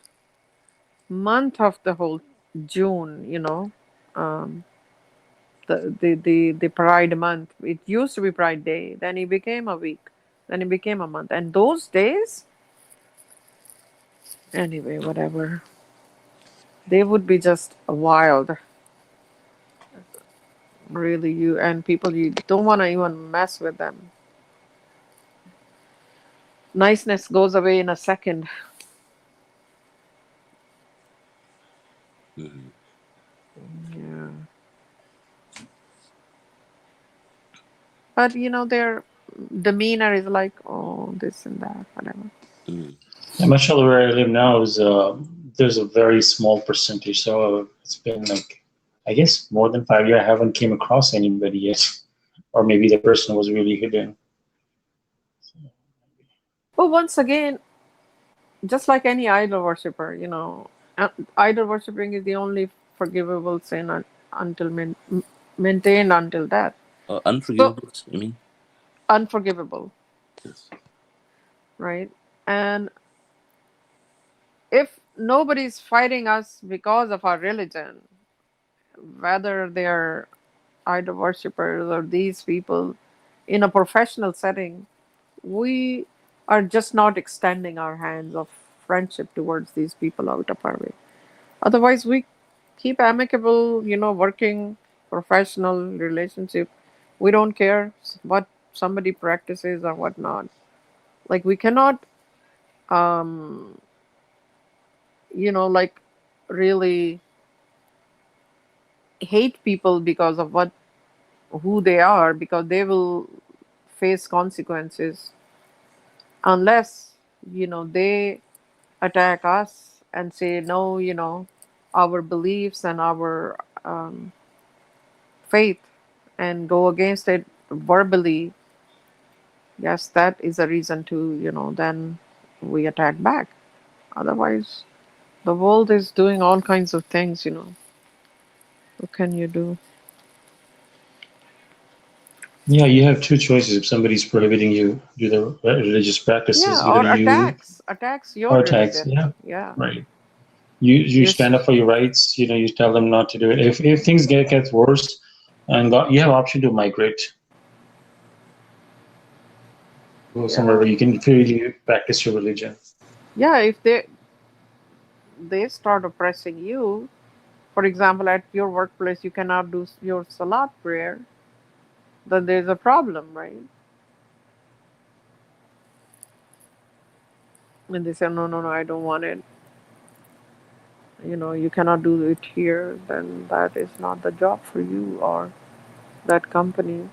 S3: of the whole June. Um, the Pride month. It used to be Pride Day. Then it became a week. Then it became a month. And those days, anyway, whatever. They would be just wild. Really, you and people you don't want to even mess with them. Niceness goes away in a second.
S1: Mm-hmm.
S3: Yeah. But their demeanor is like, oh, this and that, whatever.
S1: Mm-hmm.
S2: Yeah, mashallah, where I live now is there's a very small percentage. So it's been like, I guess more than 5 years. I haven't came across anybody yet, or maybe the person was really hidden.
S3: But once again, just like any idol worshiper, idol worshipping is the only forgivable sin until maintained until death. So
S1: Unforgivable, you mean?
S3: unforgivable,
S1: Yes.
S3: right? And if nobody's fighting us because of our religion, whether they're idol worshippers or these people in a professional setting, we are just not extending our hands of friendship towards these people out of our way. Otherwise, we keep amicable, working professional relationship. We don't care what somebody practices or whatnot. Like we cannot, um, like really hate people because of who they are, because they will face consequences unless they attack us and say no, our beliefs and our faith, and go against it verbally. yes, that is a reason to, then we attack back. Otherwise, the world is doing all kinds of things. What can you do?
S2: Yeah, you have two choices. If somebody's prohibiting you do the religious practices,
S3: Yeah,
S2: either
S3: or
S2: you
S3: attacks your
S2: or tax.
S3: religion.
S2: Yeah,
S3: Yeah.
S2: right. You
S3: Yes.
S2: stand up for your rights. You tell them not to do it. If things gets worse, and you have option to migrate, go somewhere
S3: Yeah.
S2: where you can freely practice your religion.
S3: Yeah, if they start oppressing you, for example, at your workplace you cannot do your salat prayer, then there's a problem, right? And they say, no, no, no, I don't want it. You cannot do it here, then that is not the job for you or that company.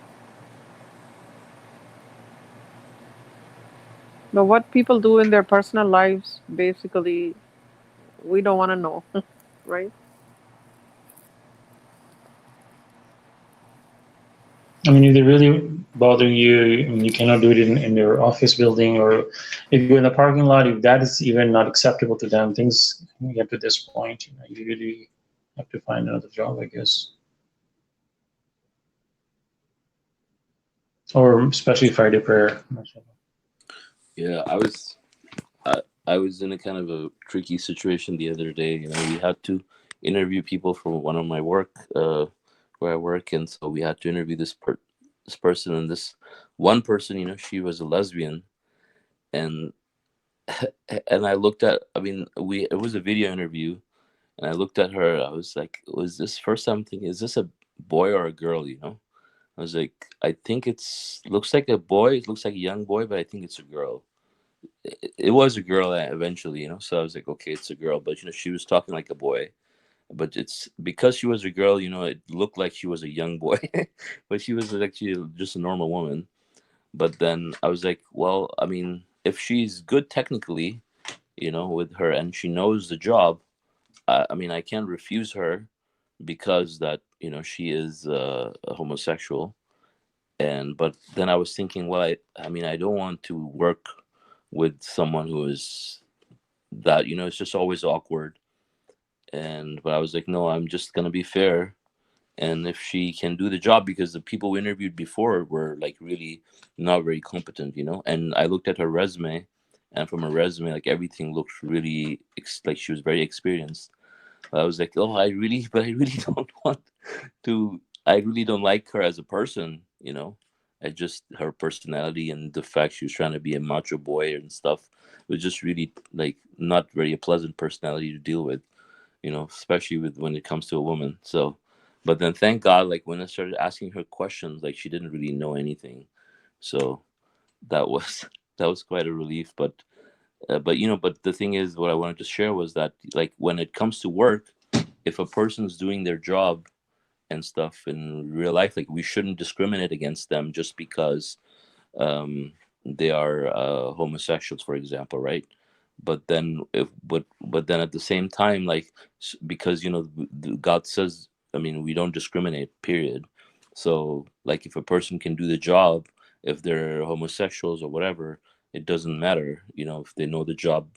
S3: But what people do in their personal lives, basically, we don't want to know, right?
S2: I mean, if they're really bothering you, I mean, you cannot do it in your office building, or if you're in the parking lot, if that is even not acceptable to them, things get to this point, you really have to find another job, I guess. Or especially Friday prayer.
S1: Yeah, I was in a kind of a tricky situation the other day. We had to interview people for one of my work, where I work, and so we had to interview this person, and this one person, she was a lesbian, and and I looked at, I mean, it was a video interview, and I looked at her. I was like, was this first time thinking, is this a boy or a girl? I was like, I think it's looks like a boy. It looks like a young boy, but I think it's a girl. It was a girl eventually, so I was like, okay, it's a girl, but she was talking like a boy, but it's because she was a girl, it looked like she was a young boy. But she was actually just a normal woman. But then I was like, well, I mean, if she's good technically, with her, and she knows the job, I mean, I can't refuse her because that she is a homosexual. And but then I was thinking, well, I mean, I don't want to work with someone who is that, it's just always awkward. And but I was like, no, I'm just gonna be fair. And if she can do the job, because the people we interviewed before were like really not very competent, and I looked at her resume, and from her resume, like everything looked really like she was very experienced. I was like, oh, but I really don't want to. I really don't like her as a person. I just her personality and the fact she was trying to be a macho boy and stuff was just really like not very a pleasant personality to deal with. Especially with when it comes to a woman. So, but then thank God, like when I started asking her questions, like she didn't really know anything. So that was that was quite a relief. But the thing is, what I wanted to share was that like when it comes to work, if a person's doing their job and stuff in real life, like we shouldn't discriminate against them just because um, they are homosexuals, for example, right? But then at the same time, like because God says, I mean, we don't discriminate, period. So like if a person can do the job, if they're homosexuals or whatever, it doesn't matter. If they know the job,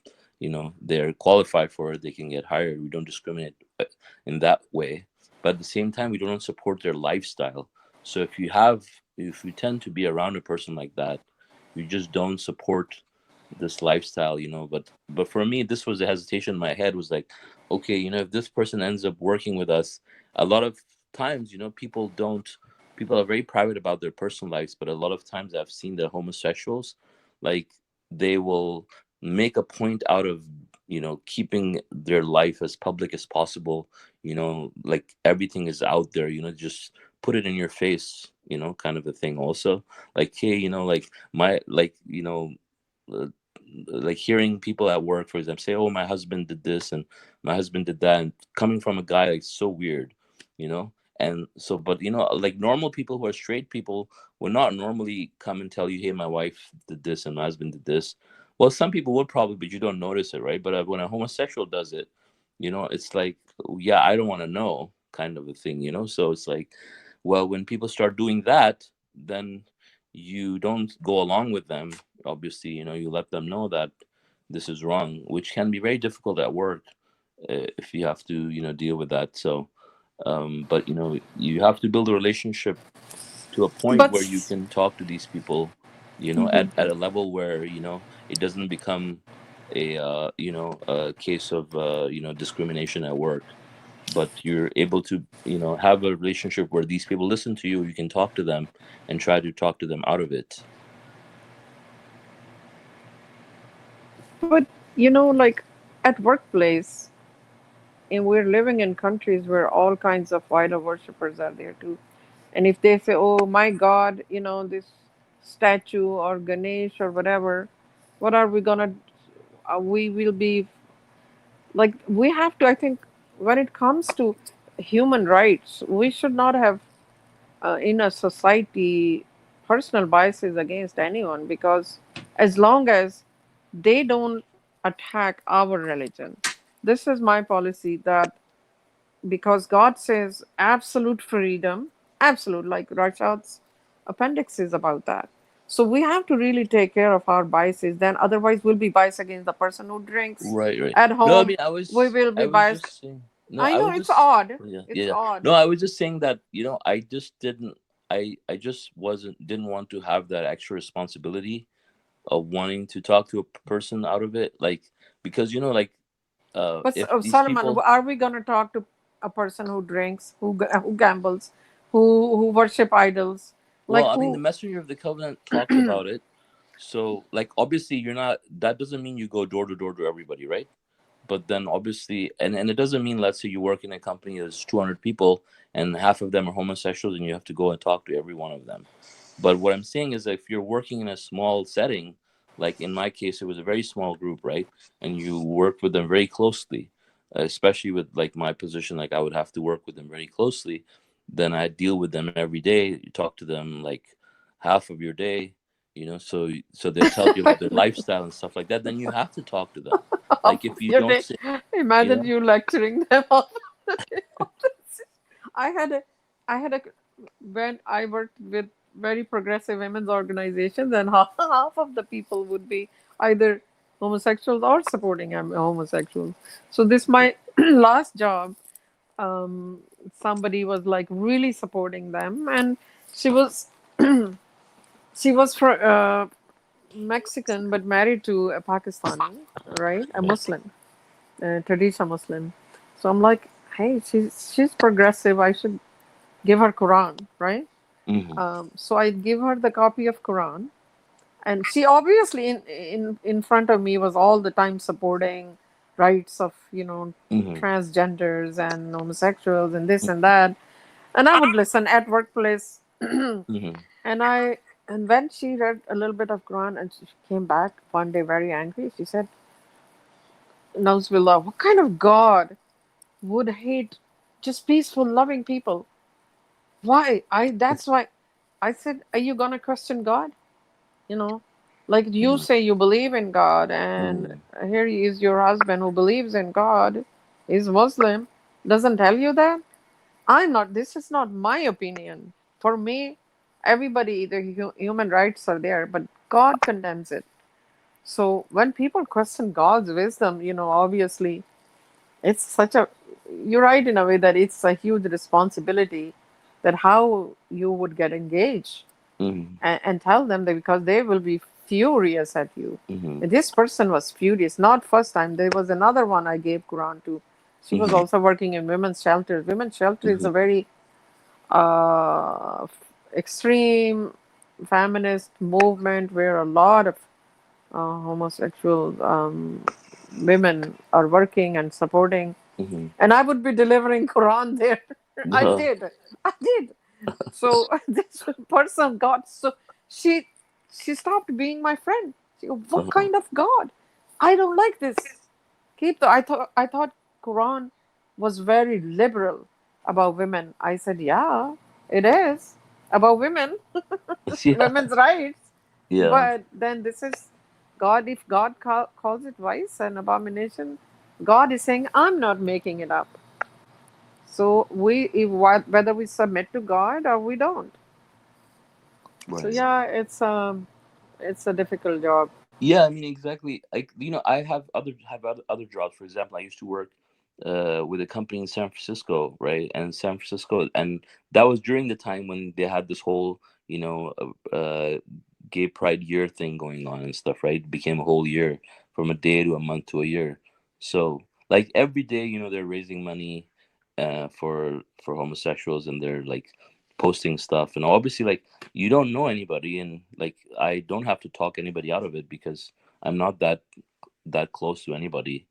S1: they're qualified for it, they can get hired. We don't discriminate in that way. But at the same time, we don't support their lifestyle. So if you tend to be around a person like that, you just don't support this lifestyle. But for me, this was a hesitation in my head, was like, okay, if this person ends up working with us, a lot of times, people are very private about their personal lives, but a lot of times I've seen that homosexuals, like, they will make a point out of keeping their life as public as possible. Like everything is out there, just put it in your face, kind of a thing. Also, like, hey, like my like uh, like hearing people at work, for example, say, oh, my husband did this and my husband did that, and coming from a guy, like, so weird. you know and so, but like normal people who are straight people would not normally come and tell you, hey, my wife did this and my husband did this. Well, some people would probably, but you don't notice it, right? But when a homosexual does it, it's like, yeah, I don't want to know, kind of a thing. So it's like, well, when people start doing that, then you don't go along with them. Obviously, you let them know that this is wrong, which can be very difficult at work, if you have to deal with that. So but you have to build a relationship to a point
S3: But
S1: where you can talk to these people,
S3: Mhm.
S1: at a level where it doesn't become a case of discrimination at work, but you're able to have a relationship where these people listen to you. You can talk to them and try to talk to them out of it.
S3: but like at workplace, and we're living in countries where all kinds of idol worshippers are there too. And if they say, "Oh my God," this statue or Ganesh or whatever, what are we gonna? We will be like, we have to. I think when it comes to human rights, we should not have in a society personal biases against anyone, because as long as they don't attack our religion, this is my policy, that because God says absolute freedom, absolute, like Rashad's appendix is about that. So we have to really take care of our biases. Then otherwise, we'll be biased against the person who drinks
S1: Right, right.
S3: at
S1: No, I
S3: home.
S1: mean, I
S3: We
S1: was
S3: will
S1: I
S3: be
S1: was
S3: biased.
S1: just saying. No,
S3: I
S1: I
S3: know
S1: was
S3: it's
S1: just
S3: odd.
S1: yeah, yeah,
S3: It's
S1: yeah.
S3: odd.
S1: No, I was just saying that I just didn't. I just didn't want to have that extra responsibility of wanting to talk to a person out of it, like, because like
S3: But
S1: if these
S3: Salman,
S1: people.
S3: are we going to talk to a person who drinks, who gambles, who worship idols,
S1: Well,
S3: like
S1: I mean, the
S3: who?
S1: messenger of the covenant talks about it. So, like, obviously, you're not. That doesn't mean you go door to door to everybody, right? But then, obviously, and it doesn't mean, let's say you work in a company that's 200 people and half of them are homosexuals, and you have to go and talk to every one of them. But what I'm saying is, that if you're working in a small setting, like in my case, it was a very small group, right? And you worked with them very closely, especially with like my position, like I would have to work with them very closely. Then I deal with them every day. You talk to them like half of your day, so they'll tell you about their lifestyle and stuff like that. Then you have to talk to them.
S3: Half
S1: Like if
S3: of
S1: you
S3: your
S1: don't
S3: day.
S1: say, you
S3: Imagine
S1: know,
S3: you lecturing them all the day. I had a, I had a, when I worked with very progressive women's organizations, and half of the people would be either homosexuals or supporting homosexuals. So this my last job. Um, Somebody was like really supporting them, and she was she was for Mexican but married to a Pakistani, right? A
S1: right.
S3: Muslim, a traditional Muslim. So I'm like, hey, she's progressive. I should give her Quran, right?
S1: Hmm.
S3: So I give her the copy of Quran, and she obviously in front of me was all the time supporting rights of
S1: Hmm.
S3: transgenders and homosexuals and this and that. And I would listen at workplace, and
S1: Hmm.
S3: I and when she read a little bit of Quran, and she came back one day very angry. She said, Nauzbillah, what kind of God would hate just peaceful, loving people? Why? That's why I said, are you gonna question God? You know, like you say you believe in God, and
S1: Hmm.
S3: here is your husband who believes in God, is Muslim, doesn't tell you that. I'm not, this is not my opinion. For me, everybody, the human rights are there, but God condemns it. So when people question God's wisdom, obviously it's such a, you're right in a way that it's a huge responsibility, that how you would get engaged
S1: Hmm.
S3: and tell them that, because they will be furious at you.
S1: Hmm.
S3: And this person was furious. Not first time. There was another one I gave Quran to. She was
S1: Hmm.
S3: also working in women's shelters. Women's shelter is
S1: Hmm.
S3: a very uh, extreme feminist movement where a lot of homosexual women are working and supporting.
S1: Hmm.
S3: And I would be delivering Quran there. I
S1: No.
S3: did. I did. So this person got so, she she stopped being my friend. She go, what
S1: Uh-huh.
S3: kind of God? I don't like this. Keep the I thought Quran was very liberal about women. I said, yeah, it is about women,
S1: Yeah.
S3: women's rights.
S1: Yeah.
S3: But then this is God. If God calls it vice and abomination, God is saying, I'm not making it up. So whether we submit to God or we don't. So
S1: Right.
S3: yeah, it's a difficult job.
S1: Yeah, I mean exactly. Like I have other jobs. For example, I used to work with a company in San Francisco, right? And San Francisco, and that was during the time when they had this whole gay pride year thing going on and stuff, right? It became a whole year, from a day to a month to a year. So like every day, they're raising money for homosexuals, and they're like posting stuff, and obviously like you don't know anybody, and like I don't have to talk anybody out of it because I'm not that close to anybody,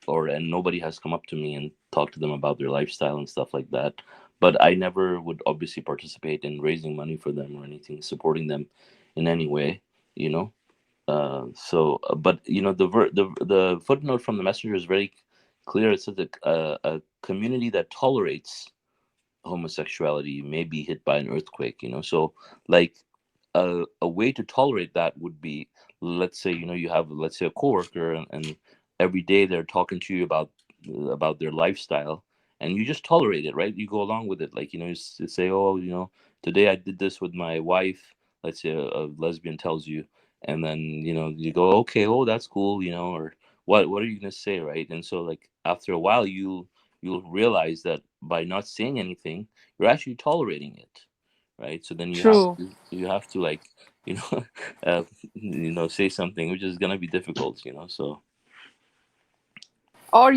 S1: and nobody has come up to me and talked to them about their lifestyle and stuff like that. But I never would obviously participate in raising money for them or anything, supporting them in any way, you know. But the footnote from the messenger is very clear. It says that a community that tolerates homosexuality may be hit by an earthquake, so like a way to tolerate that would be, let's say, you have, let's say, a coworker, and every day they're talking to you about their lifestyle, and you just tolerate it, right? You go along with it, like, you say, oh, today I did this with my wife. Let's say a lesbian tells you, and then you go, okay, oh, that's cool, or what are you gonna say, right? And so like after a while you'll realize that by not saying anything, you're actually tolerating it, right? So then
S3: True.
S1: you have to like, you know, say something, which is gonna be difficult, So
S3: Or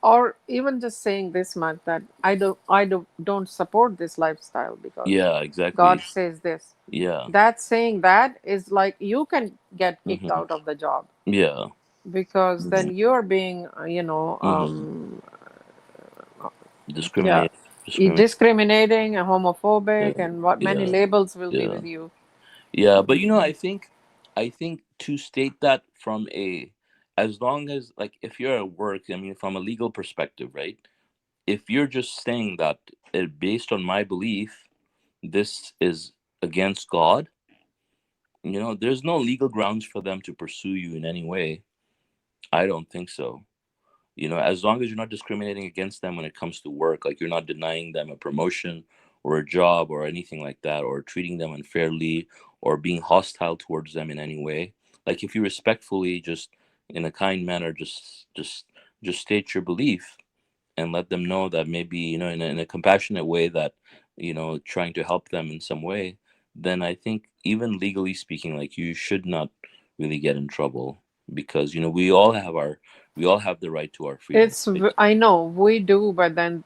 S3: or even just saying this much, that I don't support this lifestyle because
S1: yeah,
S3: God
S1: exactly.
S3: says this.
S1: Yeah.
S3: That saying that is like you can get kicked
S1: Hmm.
S3: out of the job,
S1: Yeah.
S3: because
S1: Hmm.
S3: then you're being
S1: Hmm.
S3: yeah,
S1: Discriminate. Discriminate.
S3: discriminating and homophobic,
S1: Yeah.
S3: and what many
S1: Yeah.
S3: labels will be
S1: Yeah.
S3: with you.
S1: Yeah. But I think to state that from as long as, like, if you're at work, I mean, from a legal perspective, right? If you're just saying that, based on my belief, this is against God, there's no legal grounds for them to pursue you in any way. I don't think so. As long as you're not discriminating against them when it comes to work, like you're not denying them a promotion or a job or anything like that, or treating them unfairly, or being hostile towards them in any way. Like if you respectfully, just in a kind manner, just state your belief, and let them know that, maybe, in a compassionate way, that, trying to help them in some way, then I think, even legally speaking, like, you should not really get in trouble, because we all have the right to our freedom, right?
S3: I know we do, but then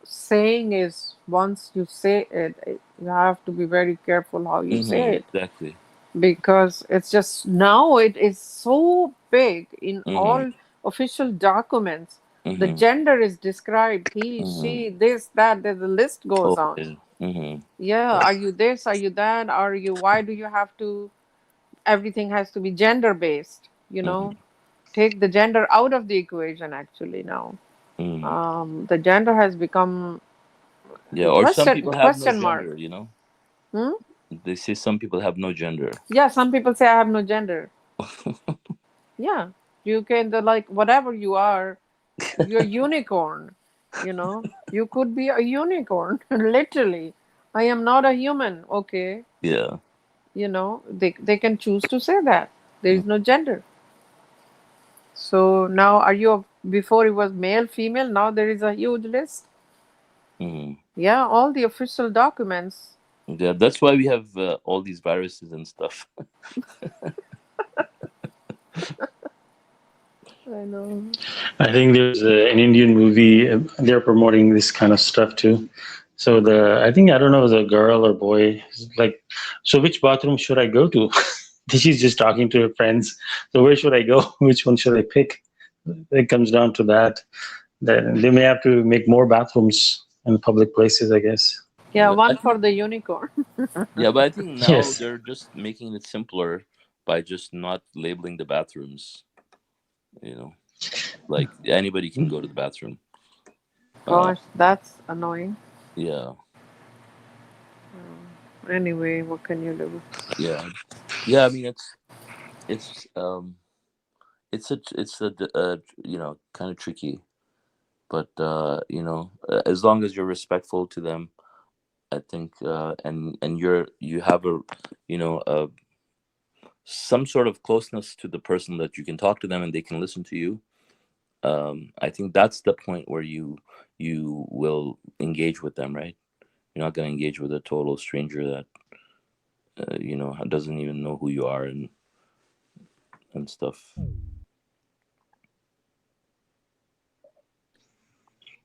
S3: saying is, once you say it, you have to be very careful how you say it,
S1: Exactly.
S3: because it's just now it is so big in
S1: Mm-hmm.
S3: all official documents. The
S1: Mm-hmm.
S3: gender is described, he,
S1: Mm-hmm.
S3: she, this, that, the list goes
S1: Oh,
S3: on.
S1: yeah. Mm-hmm.
S3: Yeah, are you this, are you that, are you, why do you have to, everything has to be gender based,
S1: Mm-hmm.
S3: take the gender out of the equation actually now.
S1: Mm-hmm.
S3: The gender has become
S1: Yeah, or some
S3: question
S1: people have no
S3: question mark.
S1: gender.
S3: Hmm?
S1: They say some people have no gender.
S3: Yeah, some people say I have no gender. Yeah, you can, the, like, whatever you are, you're unicorn. You could be a unicorn. Literally, I am not a human. Okay,
S1: Yeah.
S3: they can choose to say that there is no gender. So now, are you before it was male, female? Now there is a huge list.
S1: Mm-hmm.
S3: Yeah, all the official documents.
S1: Yeah, that's why we have all these viruses and stuff.
S3: I know.
S2: I think there's an Indian movie. They're promoting this kind of stuff too. So I think, I don't know, the girl or boy is like, so which bathroom should I go to? She's just talking to her friends. So where should I go? Which one should I pick? It comes down to that. Then they may have to make more bathrooms in public places, I guess.
S3: Yeah,
S1: I
S3: one
S1: think,
S3: for the unicorn.
S1: yeah, but I think now
S2: Yes.
S1: they're just making it simpler by just not labeling the bathrooms. You know, like anybody can go to the bathroom. Uh,
S3: Gosh, that's annoying.
S1: yeah,
S3: Anyway, what can you do?
S1: yeah, yeah. I mean, it's kind of tricky, but as long as you're respectful to them, I think, and you have a, some sort of closeness to the person that you can talk to them and they can listen to you. I think that's the point where you will engage with them, right? You're not going to engage with a total stranger that doesn't even know who you are and stuff.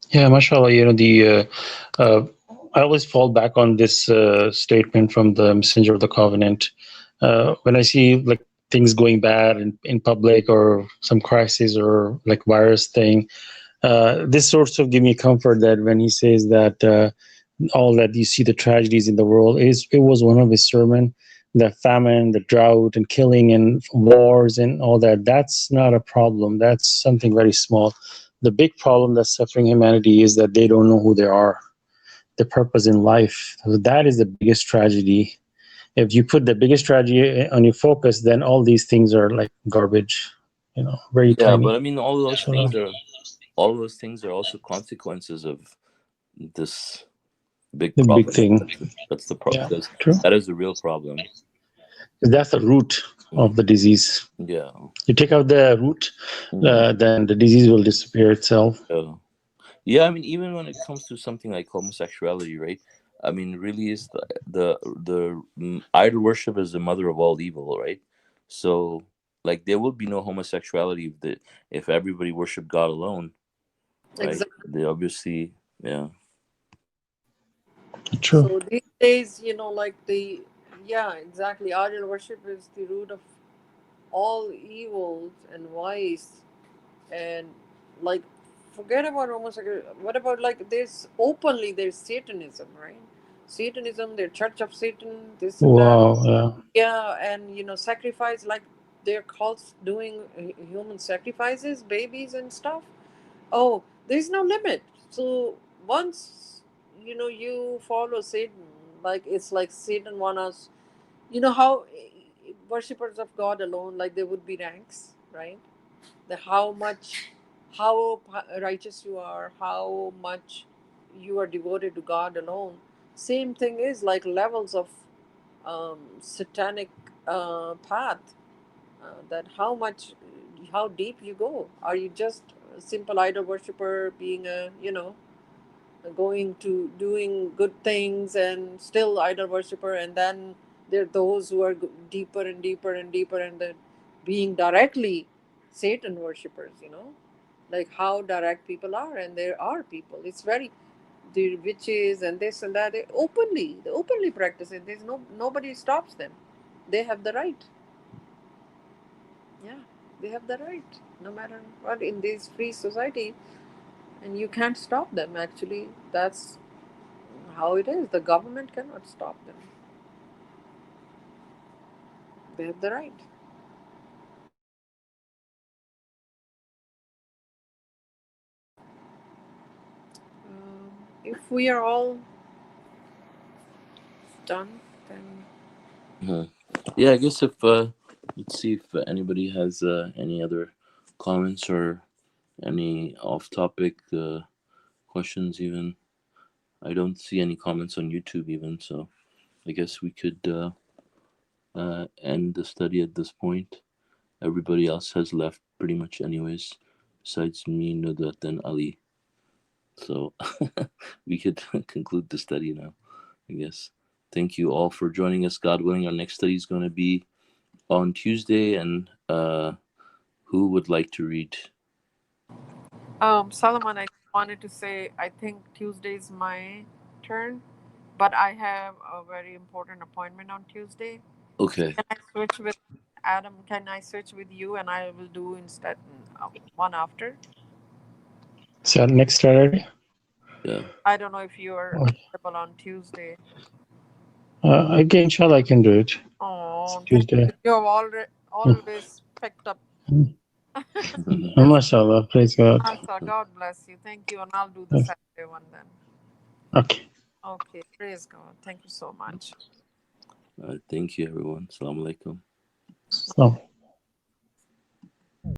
S2: Yeah, Masha Allah, I always fall back on this statement from the Messenger of the Covenant. When I see like things going bad in public or some crisis or like virus thing, this sort of give me comfort that when he says that all that you see the tragedies in the world it was one of his sermon, the famine, the drought and killing and wars and all that's not a problem. That's something very small. The big problem that's suffering humanity is that they don't know who they are, the purpose in life. So that is the biggest tragedy. If you put the biggest tragedy on your focus, then all these things are like garbage, very
S1: Yeah, but
S2: tiny.
S1: I mean,
S2: So,
S1: all of those things are also consequences of this big
S2: the big
S1: problem.
S2: thing.
S1: That's the problem,
S2: Yeah,
S1: because
S2: true.
S1: that is the real problem.
S2: That's the root of the disease.
S1: Yeah.
S2: You take out the root,
S1: Mhm.
S2: then the disease will disappear itself.
S1: Yeah, I mean, even when it comes to something like homosexuality, right? I mean, really, is the idol worship is the mother of all evil, right? So, like, there would be no homosexuality if everybody worshiped God alone, right?
S3: Exactly.
S1: They obviously, yeah,
S2: True.
S3: So these days, like yeah, exactly. Idol worship is the root of all evils and vice, and like, forget about homosexual. What about like this openly? There's Satanism, right? Satanism, their Church of Satan, this and that.
S2: Wow. Yeah.
S3: Yeah, and sacrifice, like their cults doing human sacrifices, babies and stuff. Oh, there's no limit. So once you follow Satan, like it's like Satan want us. You know how worshippers of God alone, like there would be ranks, right? The how righteous you are, how much you are devoted to God alone. Same thing is like levels of satanic path. That how deep you go. Are you just a simple idol worshiper, being a going to doing good things and still idol worshiper, and then there are those who are deeper and deeper and deeper, and then being directly Satan worshippers, like how direct people are. And there are people, it's very, the witches and this and that, they openly practice it. There's nobody stops them. They have the right. Yeah, they have the right, no matter what, in this free society. And you can't stop them, actually. That's how it is. The government cannot stop them. They have the right. If we are all done, then
S1: Mhm. Yeah. I guess if let's see if anybody has any other comments or any off-topic questions. Even I don't see any comments on YouTube even, so I guess we could end the study at this point. Everybody else has left pretty much anyways, besides me, Nudat, and Ali. So we could conclude the study now, I guess. Thank you all for joining us. God willing, our next study is going to be on Tuesday. And who would like to read?
S3: Solomon, I wanted to say, I think Tuesday is my turn, but I have a very important appointment on Tuesday. So
S1: Okay.
S3: can I switch with Adam? Can I switch with you, and I will do instead one after?
S2: So next Saturday.
S1: Yeah.
S3: I don't know if you are available on Tuesday.
S2: Again, inshallah, I can do it.
S3: Oh, thank
S2: Tuesday.
S3: you. You have always picked up.
S2: MashaAllah. Praise God.
S3: Answer. God bless you. Thank you, and I'll do the Saturday one then.
S2: Okay.
S3: Okay, praise God. Thank you so much.
S1: Thank you, everyone. Assalamu alaikum.
S2: So.